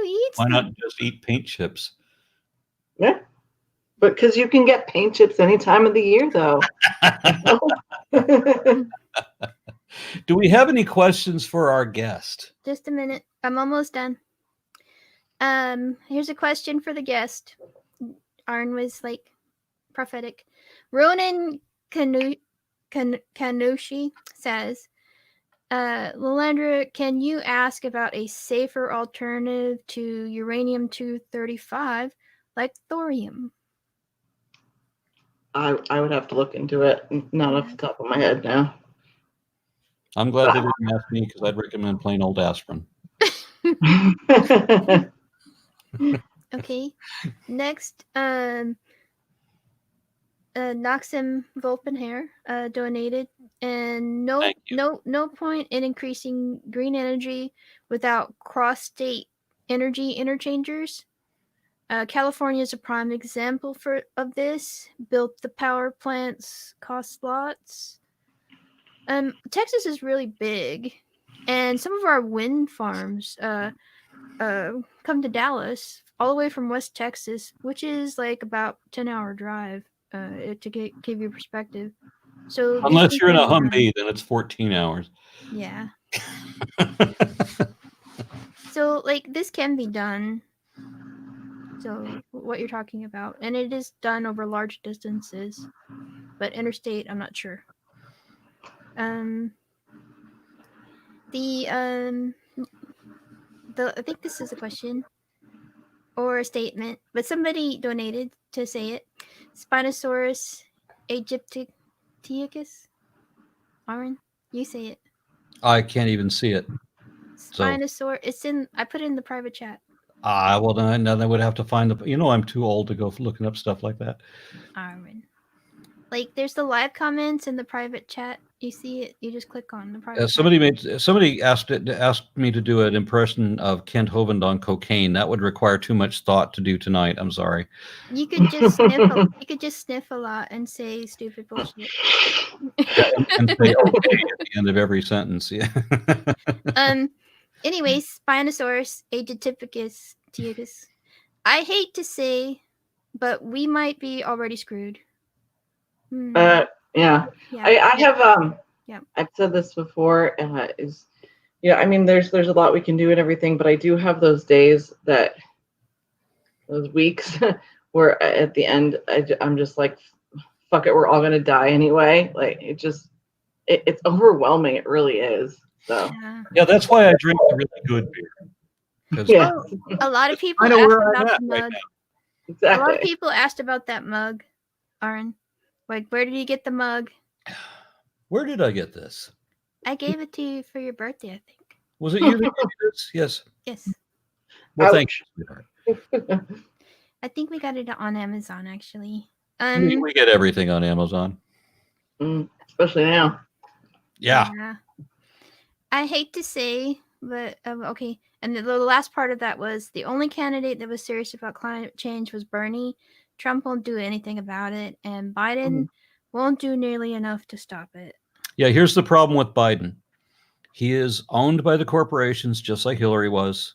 eats Why them? not just eat paint chips? Yeah, but because you can get paint chips any time of the year, though. Do we have any questions for our guest? Just a minute. I'm almost done. Here's a question for the guest. Arn was like prophetic. Ronan Kanushi says, Lilandra, can you ask about a safer alternative to uranium-235 like thorium? I would have to look into it. Not off the top of my head now. I'm glad they didn't ask me because I'd recommend plain old aspirin. Okay. Next, Noxim Volpenhair donated, and no point in increasing green energy without cross-state energy interchangers. California is a prime example of this. Built the power plants, cost lots. Texas is really big, and some of our wind farms come to Dallas all the way from West Texas, which is like about 10-hour drive to give you perspective. So unless you're in a Humvee, then it's 14 hours. Yeah. So like this can be done. So what you're talking about, and it is done over large distances, but interstate, I'm not sure. I think this is a question or a statement, but somebody donated to say it. Spinosaurus aegyptiacus. Aaron, you say it. I can't even see it. Spinosaur. It's in. I put it in the private chat. Well, then I would have to find the. I'm too old to go looking up stuff like that. Armin. Like, there's the live comments in the private chat. You see it. You just click on the private. Somebody asked me to do an impression of Kent Hovind on cocaine. That would require too much thought to do tonight. I'm sorry. You could just sniff. You could just sniff a lot and say stupid bullshit. And say okay at the end of every sentence. Yeah. Anyways, Spinosaurus Aegyptiacus Teucus. I hate to say, but we might be already screwed. Yeah. I have I've said this before. I mean, there's a lot we can do and everything, but I do have those days those weeks where at the end I'm just like, fuck it, we're all gonna die anyway. Like it's overwhelming. It really is. So yeah, that's why I drink the really good beer. Yeah. A lot of people I know asked where I'm about at the right mug. now. exactly. A lot of people asked about that mug, Aaron. Like, where did you get the mug? Where did I get this? I gave it to you for your birthday, I think. Was it you that gave me this? Yes. Yes. Well, thank you, sweetheart. I think we got it on Amazon, actually. We get everything on Amazon. Especially now. Yeah. I hate to say, but okay. And the last part of that was the only candidate that was serious about climate change was Bernie. Trump won't do anything about it, and Biden won't do nearly enough to stop it. Yeah, here's the problem with Biden. He is owned by the corporations, just like Hillary was.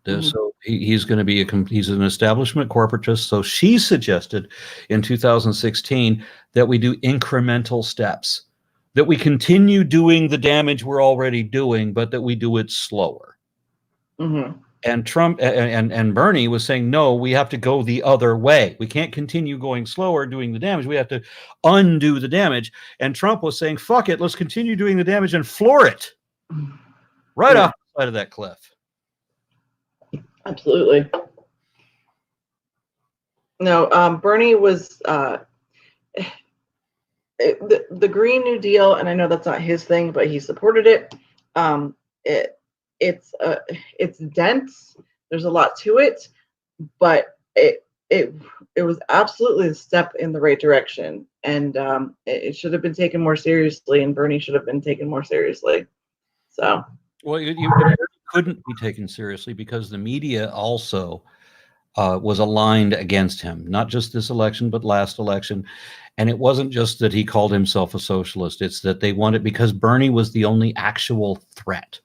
So he's going to be he's an establishment corporatist. So she suggested in 2016 that we do incremental steps, that we continue doing the damage we're already doing, but that we do it slower. And Trump and Bernie was saying, no, we have to go the other way. We can't continue going slower doing the damage. We have to undo the damage. And Trump was saying, fuck it, let's continue doing the damage and floor it right off the side of that cliff. Absolutely. No, Bernie was the Green New Deal, and I know that's not his thing, but he supported it. It's dense. There's a lot to it, but it was absolutely a step in the right direction, and it should have been taken more seriously, and Bernie should have been taken more seriously. So, well, you couldn't be taken seriously because the media also was aligned against him, not just this election, but last election. And it wasn't just that he called himself a socialist. It's that they wanted, because Bernie was the only actual threat.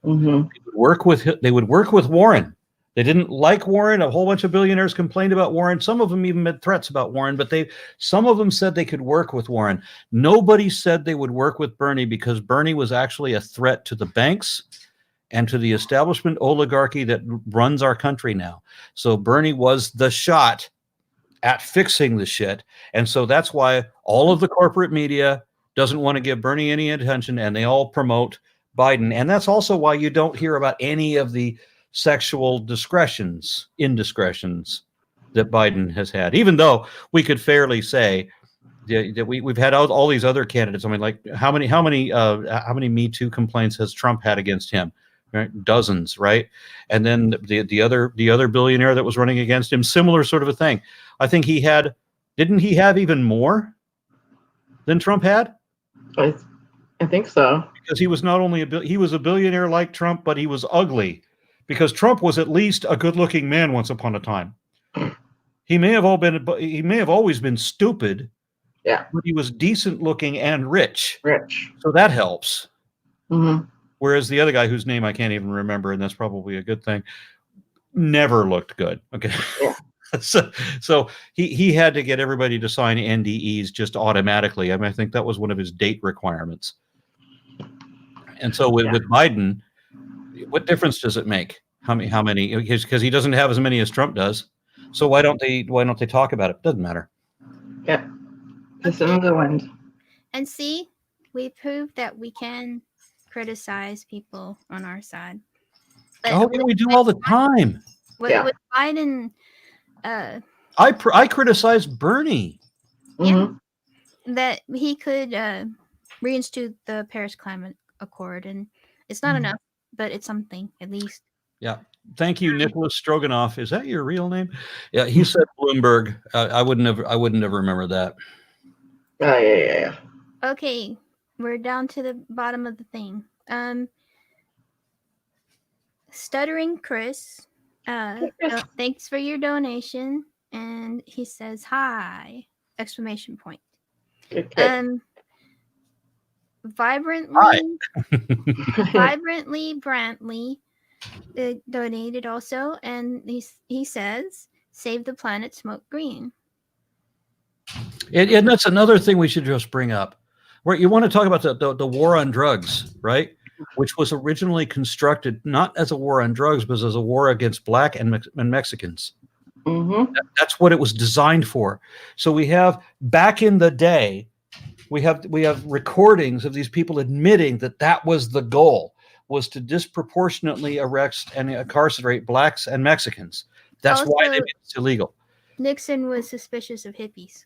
They would work with Warren. They didn't like Warren. A whole bunch of billionaires complained about Warren. Some of them even made threats about Warren, but some of them said they could work with Warren. Nobody said they would work with Bernie because Bernie was actually a threat to the banks and to the establishment oligarchy that runs our country now. So Bernie was the shot at fixing the shit. And so that's why all of the corporate media doesn't want to give Bernie any attention, and they all promote Biden. And that's also why you don't hear about any of the sexual indiscretions that Biden has had, even though we could fairly say that we've had all these other candidates. I mean, like how many Me Too complaints has Trump had against him? Right? Dozens, right? And then the other billionaire that was running against him, similar sort of a thing. I think didn't he have even more than Trump had? I think so. Because he was not only he was a billionaire like Trump, but he was ugly. Because Trump was at least a good-looking man once upon a time. He may have always been stupid. Yeah. But he was decent looking and rich. So that helps. Whereas the other guy, whose name I can't even remember, and that's probably a good thing, never looked good. Okay. Yeah. So he had to get everybody to sign NDEs just automatically. I mean, I think that was one of his date requirements. And so with Biden, what difference does it make? How many? Because he doesn't have as many as Trump does. So why don't they talk about it? Doesn't matter. Yeah. Just another one. And see, we proved that we can criticize people on our side. But we do all the time. With Biden, I criticize Bernie. That he could reinstitute the Paris Climate Accord, and it's not enough. but it's something at least. Yeah. Thank you, Nicholas Stroganoff. Is that your real name? Yeah, he said Bloomberg. I wouldn't have remembered that. Yeah. Okay, we're down to the bottom of the thing. Stuttering Chris, thanks for your donation, and he says hi! Exclamation point. Okay. Vibrantly Brantley donated also, and he says, "Save the planet, smoke green." And that's another thing we should just bring up. Where you want to talk about the war on drugs, right? Which was originally constructed not as a war on drugs, but as a war against Black and Mexicans. Mm-hmm. That's what it was designed for. So we have, back in the day, we have recordings of these people admitting that was the goal, was to disproportionately arrest and incarcerate Blacks and Mexicans. That's Also, why they made it illegal. Nixon was suspicious of hippies.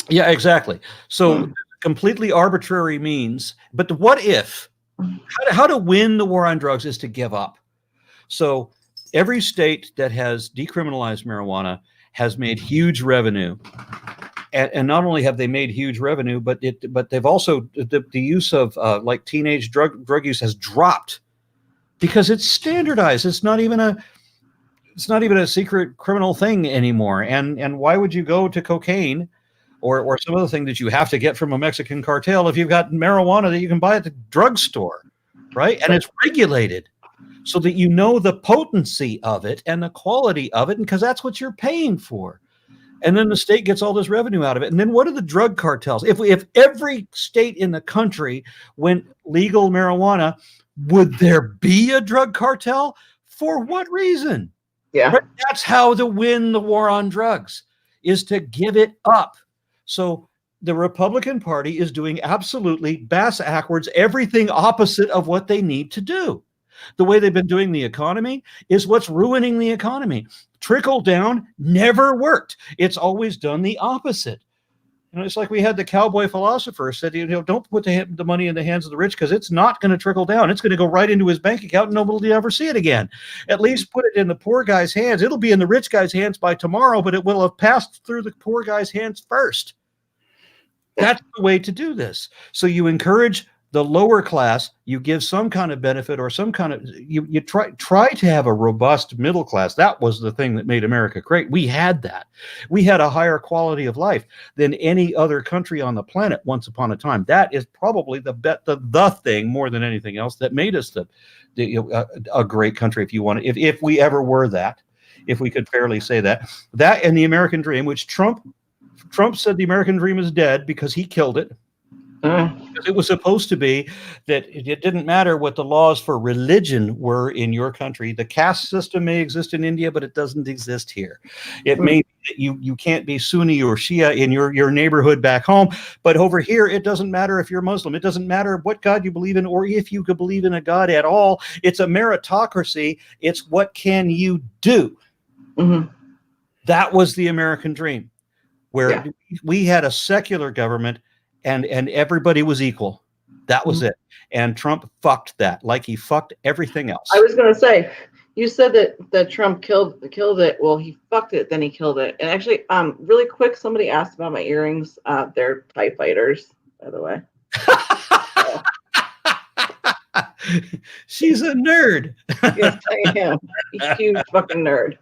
Yeah, exactly. So completely arbitrary means, but what if, how to win the war on drugs is to give up. So every state that has decriminalized marijuana has made huge revenue. And not only have they made huge revenue, but they've also, the use of like teenage drug use has dropped because it's standardized. It's not even a secret criminal thing anymore. And why would you go to cocaine or some other thing that you have to get from a Mexican cartel if you've got marijuana that you can buy at the drugstore, right? And it's regulated so that you know the potency of it and the quality of it, because that's what you're paying for. And then the state gets all this revenue out of it. And then what are the drug cartels? If every state in the country went legal marijuana, would there be a drug cartel? For what reason? Yeah. Right? That's how to win the war on drugs, is to give it up. So the Republican Party is doing absolutely bass-ackwards everything opposite of what they need to do. The way they've been doing the economy is what's ruining the economy. Trickle down never worked. It's always done the opposite. It's like we had the cowboy philosopher said, don't put the money in the hands of the rich because it's not going to trickle down. It's going to go right into his bank account and nobody will ever see it again. At least put it in the poor guy's hands. It'll be in the rich guy's hands by tomorrow, but it will have passed through the poor guy's hands first. That's the way to do this. So you encourage the lower class, you give some kind of benefit or some kind of, you try to have a robust middle class. That was the thing that made America great. We had that. We had a higher quality of life than any other country on the planet once upon a time. That is probably the thing more than anything else that made us a great country, if you want to, if we ever were that, if we could fairly say that and the American dream, which Trump said the American dream is dead because he killed it. It was supposed to be that it didn't matter what the laws for religion were in your country. The caste system may exist in India, but it doesn't exist here. It may be that you can't be Sunni or Shia in your neighborhood back home, but over here, it doesn't matter if you're Muslim. It doesn't matter what God you believe in or if you could believe in a God at all. It's a meritocracy. It's what can you do? Mm-hmm. That was the American dream, where we had a secular government and everybody was equal. That was it. And Trump fucked that, like he fucked everything else. I was going to say, you said that Trump killed it. Well, he fucked it, then he killed it. And actually, really quick, somebody asked about my earrings. They're TIE fighters, by the way. She's a nerd. Yes, I am. A huge fucking nerd.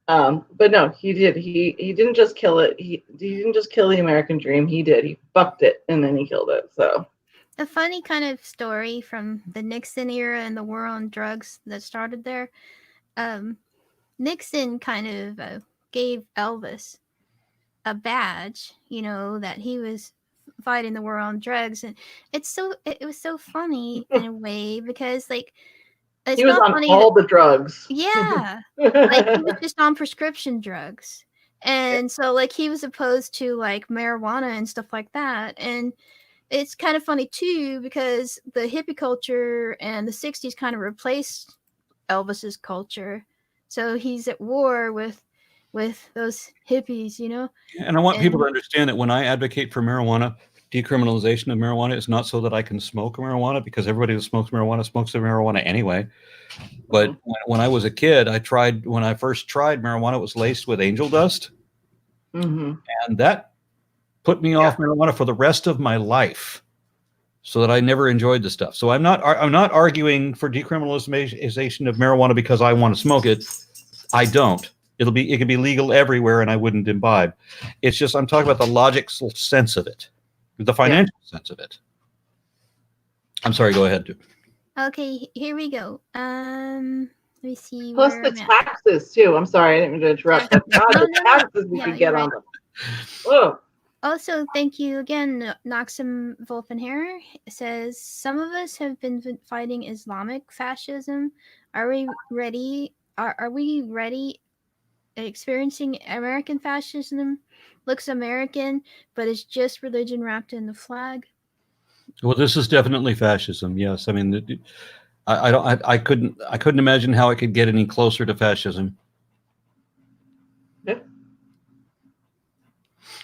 But no, he did. He didn't just kill it. He didn't just kill the American dream. He did. He fucked it and then he killed it. So a funny kind of story from the Nixon era and the war on drugs that started there. Nixon kind of gave Elvis a badge, that he was fighting the war on drugs, and it was so funny in a way because it's he was not on funny all the drugs. Yeah. He was just on prescription drugs. And so he was opposed to marijuana and stuff like that. And it's kind of funny too, because the hippie culture and the 60s kind of replaced Elvis's culture. So he's at war with those hippies, And I want people to understand that when I advocate for marijuana, decriminalization of marijuana is not so that I can smoke marijuana, because everybody who smokes the marijuana anyway. But when I was a kid, when I first tried marijuana, it was laced with angel dust. And that put me off marijuana for the rest of my life, so that I never enjoyed the stuff. So I'm not arguing for decriminalization of marijuana because I want to smoke it. I don't. It could be legal everywhere and I wouldn't imbibe. It's just, I'm talking about the logical sense of it, the financial sense of it. I'm sorry, go ahead. Okay, here we go. Let me see. Plus the taxes too. I'm sorry, I didn't mean to interrupt. But the taxes we could get on them. Oh. Also, thank you again, Noxum Wolfenhair. Says, some of us have been fighting Islamic fascism. Are we ready? Are we ready? Experiencing American fascism looks American, but it's just religion wrapped in the flag. Well, this is definitely fascism. Yes, I mean, I couldn't imagine how it could get any closer to fascism. Yeah.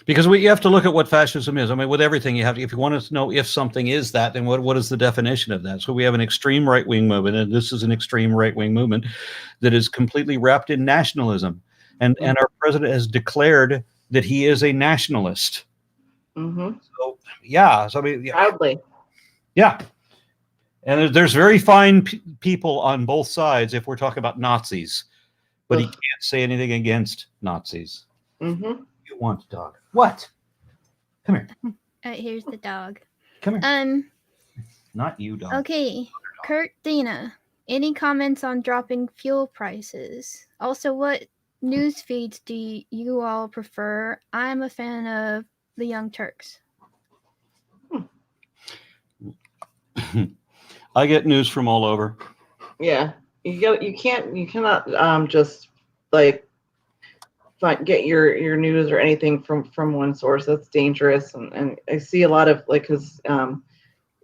Because you have to look at what fascism is. I mean, with everything, if you want to know if something is that, then what is the definition of that? So we have an extreme right-wing movement, and this is an extreme right-wing movement that is completely wrapped in nationalism. And our president has declared that he is a nationalist. So, yeah. So, I mean, proudly. Yeah. And there's very fine people on both sides if we're talking about Nazis. But he can't say anything against Nazis. You want dog. What? Come here. Here's the dog. Come here. Not you, dog. Okay. Kurt Dana, any comments on dropping fuel prices? Also, what news feeds do you all prefer? I'm a fan of the Young Turks. I get news from all over. Yeah, you cannot just like get your news or anything from one source. That's dangerous. And I see a lot of because I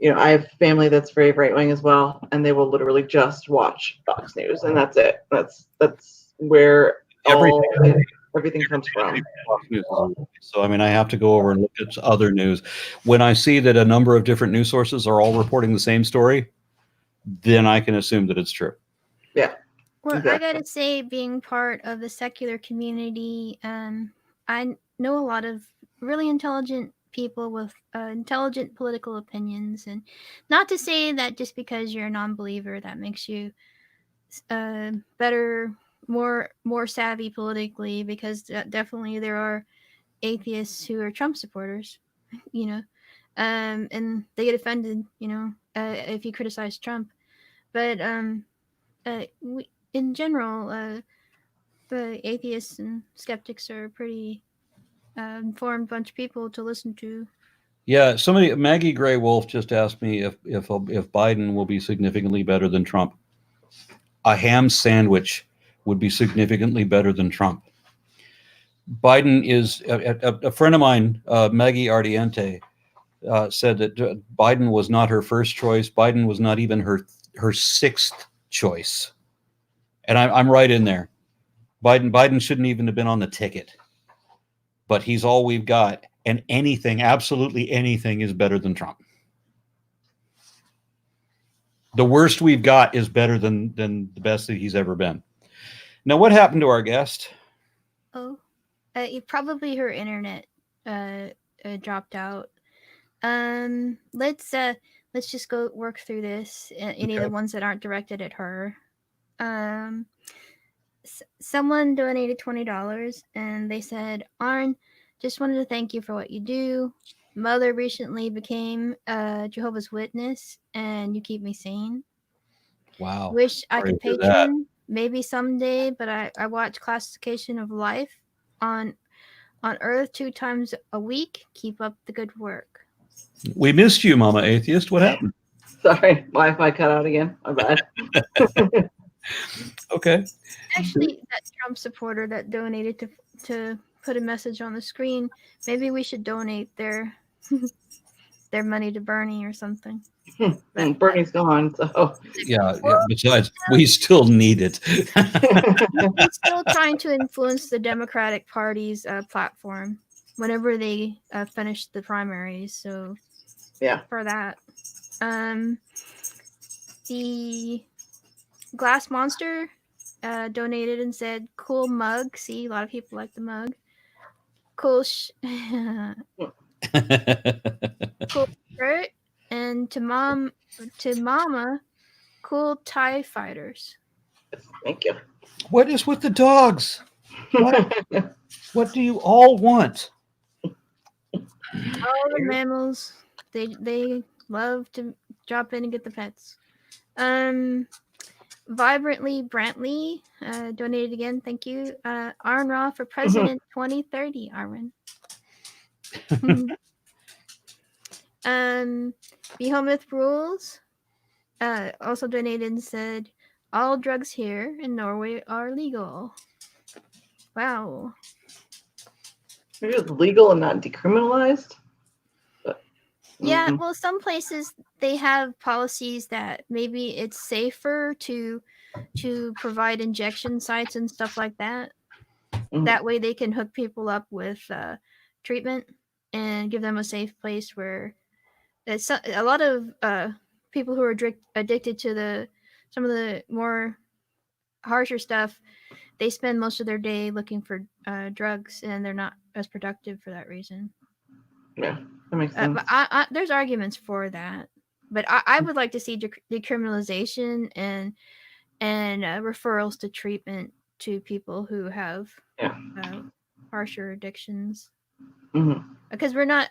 have family that's very right wing as well, and they will literally just watch Fox News, and that's it. That's where everything comes from. So, I mean, I have to go over and look at other news. When I see that a number of different news sources are all reporting the same story, then I can assume that it's true. Yeah. Well, exactly. I gotta say, being part of the secular community, I know a lot of really intelligent people with intelligent political opinions, and not to say that just because you're a non-believer that makes you better, more savvy politically, because definitely there are atheists who are Trump supporters, and they get offended, if you criticize Trump. But in general, the atheists and skeptics are pretty informed bunch of people to listen to. Yeah, Maggie Gray Wolf just asked me if Biden will be significantly better than Trump. A ham sandwich would be significantly better than Trump. Biden is a friend of mine, Maggie Ardiente, said that Biden was not her first choice. Biden was not even her sixth choice. And I'm right in there. Biden shouldn't even have been on the ticket. But he's all we've got. And absolutely anything is better than Trump. The worst we've got is better than the best that he's ever been. Now, what happened to our guest? Oh, probably her internet dropped out. Let's just go work through this. Any of the ones that aren't directed at her. Someone donated $20 and they said, Arn, just wanted to thank you for what you do. Mother recently became a Jehovah's Witness and you keep me sane. Wow. Wish I could patron maybe someday, but I watch Classification of Life on Earth 2 times a week. Keep up the good work. We missed you, Mama Atheist. What happened? Sorry, Wi-Fi cut out again. My bad. Okay. Actually, that Trump supporter that donated to put a message on the screen, maybe we should donate their money to Bernie or something. And Bernie's gone, so yeah. Besides, we still need it. He's still trying to influence the Democratic Party's platform. whenever they finish the primaries. So Yeah. for that, the Glass Monster donated and said, "Cool mug." See, a lot of people like the mug. Cool, cool shirt, and to Mama, cool TIE fighters. Thank you. What is with the dogs? What do you all want? All the mammals, they love to drop in and get the pets. Vibrantly Brantley donated again. Thank you. Arn Ra for President 2030. Arwen. Behemoth Rules also donated and said, "All drugs here in Norway are legal." Wow. Maybe it's legal and not decriminalized. But, Yeah, well, some places they have policies that maybe it's safer to provide injection sites and stuff like that. That way they can hook people up with treatment and give them a safe place where it's a lot of people who are addicted to some of the more harsher stuff. They spend most of their day looking for drugs, and they're not as productive for that reason. Yeah, that makes sense. But there's arguments for that. But I would like to see decriminalization and referrals to treatment to people who have harsher addictions. Because we're not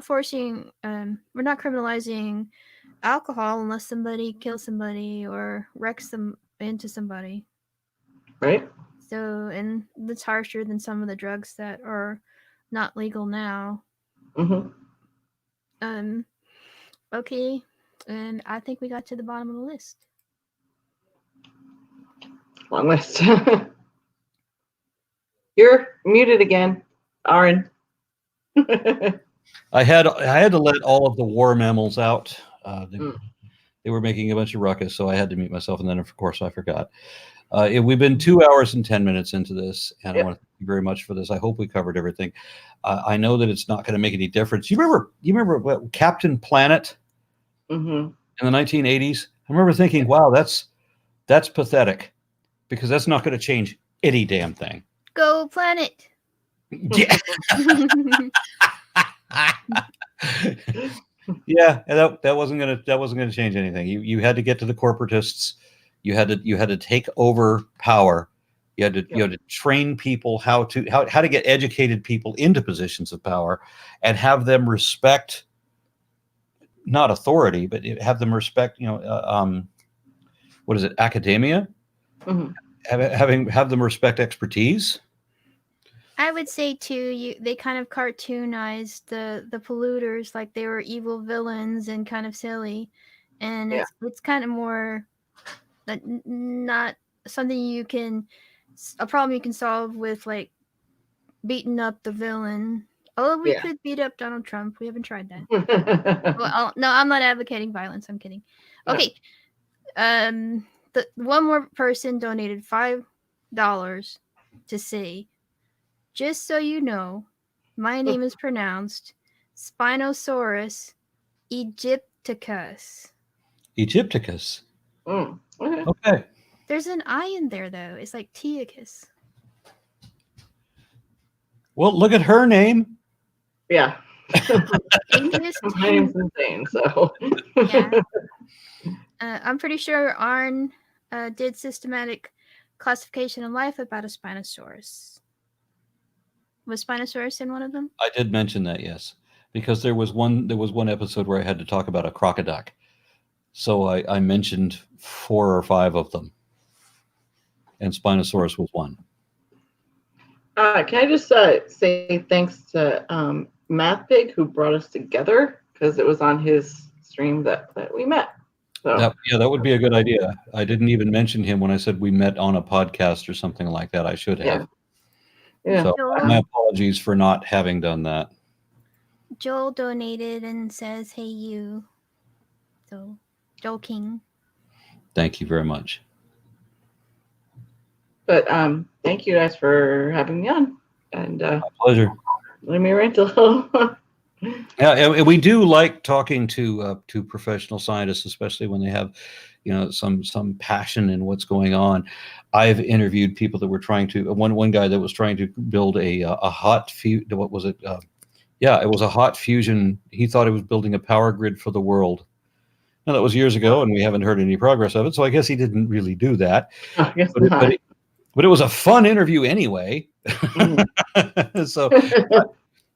forcing we're not criminalizing alcohol unless somebody kills somebody or wrecks them into somebody. Right. So, and that's harsher than some of the drugs that are not legal now. Okay, and I think we got to the bottom of the list. Long list. You're muted again, Aaron. I had to let all of the war mammals out. They were making a bunch of ruckus, so I had to mute myself, and then of course I forgot. We've been 2 hours and 10 minutes into this, and I want to thank you very much for this. I hope we covered everything. I know that it's not going to make any difference. You remember what, Captain Planet in the 1980s? I remember thinking, wow, that's pathetic, because that's not going to change any damn thing. Go planet. Yeah. Yeah, that wasn't gonna change anything. You had to get to the corporatists. You had to take over power. You had to train people how to get educated people into positions of power, and have them respect not authority, but have them respect what is it, academia? Have them respect expertise. I would say too, they kind of cartoonized the polluters like they were evil villains and kind of silly, and it's kind of more not something a problem you can solve with like beating up the villain. Although we could beat up Donald Trump, we haven't tried that. Well, no, I'm not advocating violence. I'm kidding. Okay, the one more person donated $5 to say, "Just so you know, my name is pronounced Spinosaurus Egypticus." Egypticus. Okay. There's an I in there though. It's like Teicus. Well, look at her name. Yeah. My name's insane. So. Yeah. I'm pretty sure Arn did systematic classification in life about a Spinosaurus. Was Spinosaurus in one of them? I did mention that, yes, because there was one episode where I had to talk about a crocodile, so I mentioned 4 or 5 of them, and Spinosaurus was one. Can I just say thanks to Math Pig, who brought us together, because it was on his stream that we met. So. That would be a good idea. I didn't even mention him when I said we met on a podcast or something like that. I should have. Yeah. So my apologies for not having done that. Joel donated and says, "Hey you." So, Joel King. Thank you very much. But thank you guys for having me on. And my pleasure. Let me rant a little. Yeah, and we do like talking to professional scientists, especially when they have, some passion in what's going on. I've interviewed people that were trying to one guy that was trying to build a hot what was it? Yeah, it was a hot fusion. He thought he was building a power grid for the world. Now that was years ago, and we haven't heard any progress of it. So I guess he didn't really do that. I guess But not. but it was a fun interview anyway. So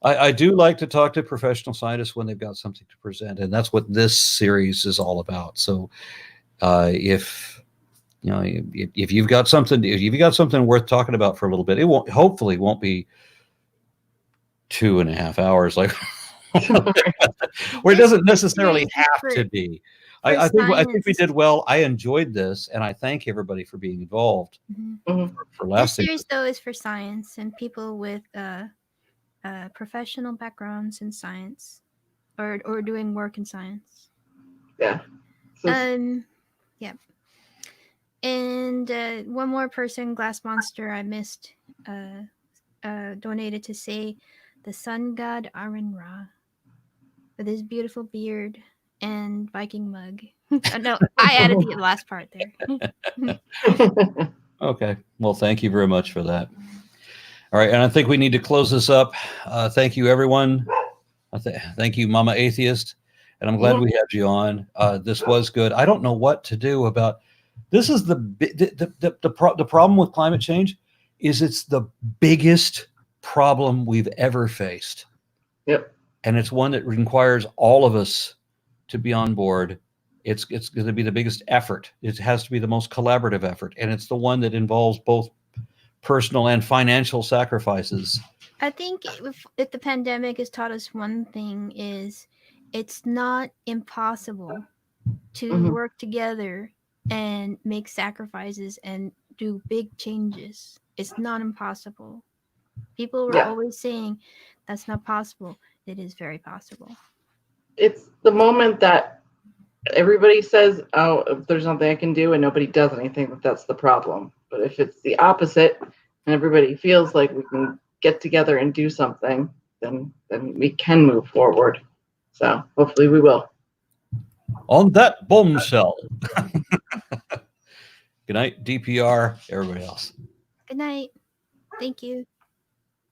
I do like to talk to professional scientists when they've got something to present, and that's what this series is all about. So if you've got something worth talking about for a little bit, it hopefully won't be 2.5 hours like where it doesn't necessarily have to be. I think we did well. I enjoyed this, and I thank everybody for being involved. For This lasting. series, though, is for science and people with professional backgrounds in science or doing work in science. Yeah. Yeah. And one more person, Glass Monster, I missed, donated to say the sun god Arin Ra with his beautiful beard and Viking mug. No, I added the last part there. Okay. Well, thank you very much for that. All right. And I think we need to close this up. Thank you, everyone. Thank you, Mama Atheist. And I'm glad we had you on. This was good. I don't know what to do about this. Is the problem with climate change is it's the biggest problem we've ever faced. Yep. And it's one that requires all of us to be on board. It's going to be the biggest effort. It has to be the most collaborative effort. And it's the one that involves both personal and financial sacrifices. I think if the pandemic has taught us one thing is it's not impossible to work together and make sacrifices and do big changes. It's not impossible. People were always saying that's not possible. It is very possible. It's the moment that everybody says, oh, if there's nothing I can do, and nobody does anything, that's the problem. But if it's the opposite and everybody feels like we can get together and do something, then we can move forward. So hopefully we will. On that bombshell. Good night, DPR, everybody else. Good night. Thank you.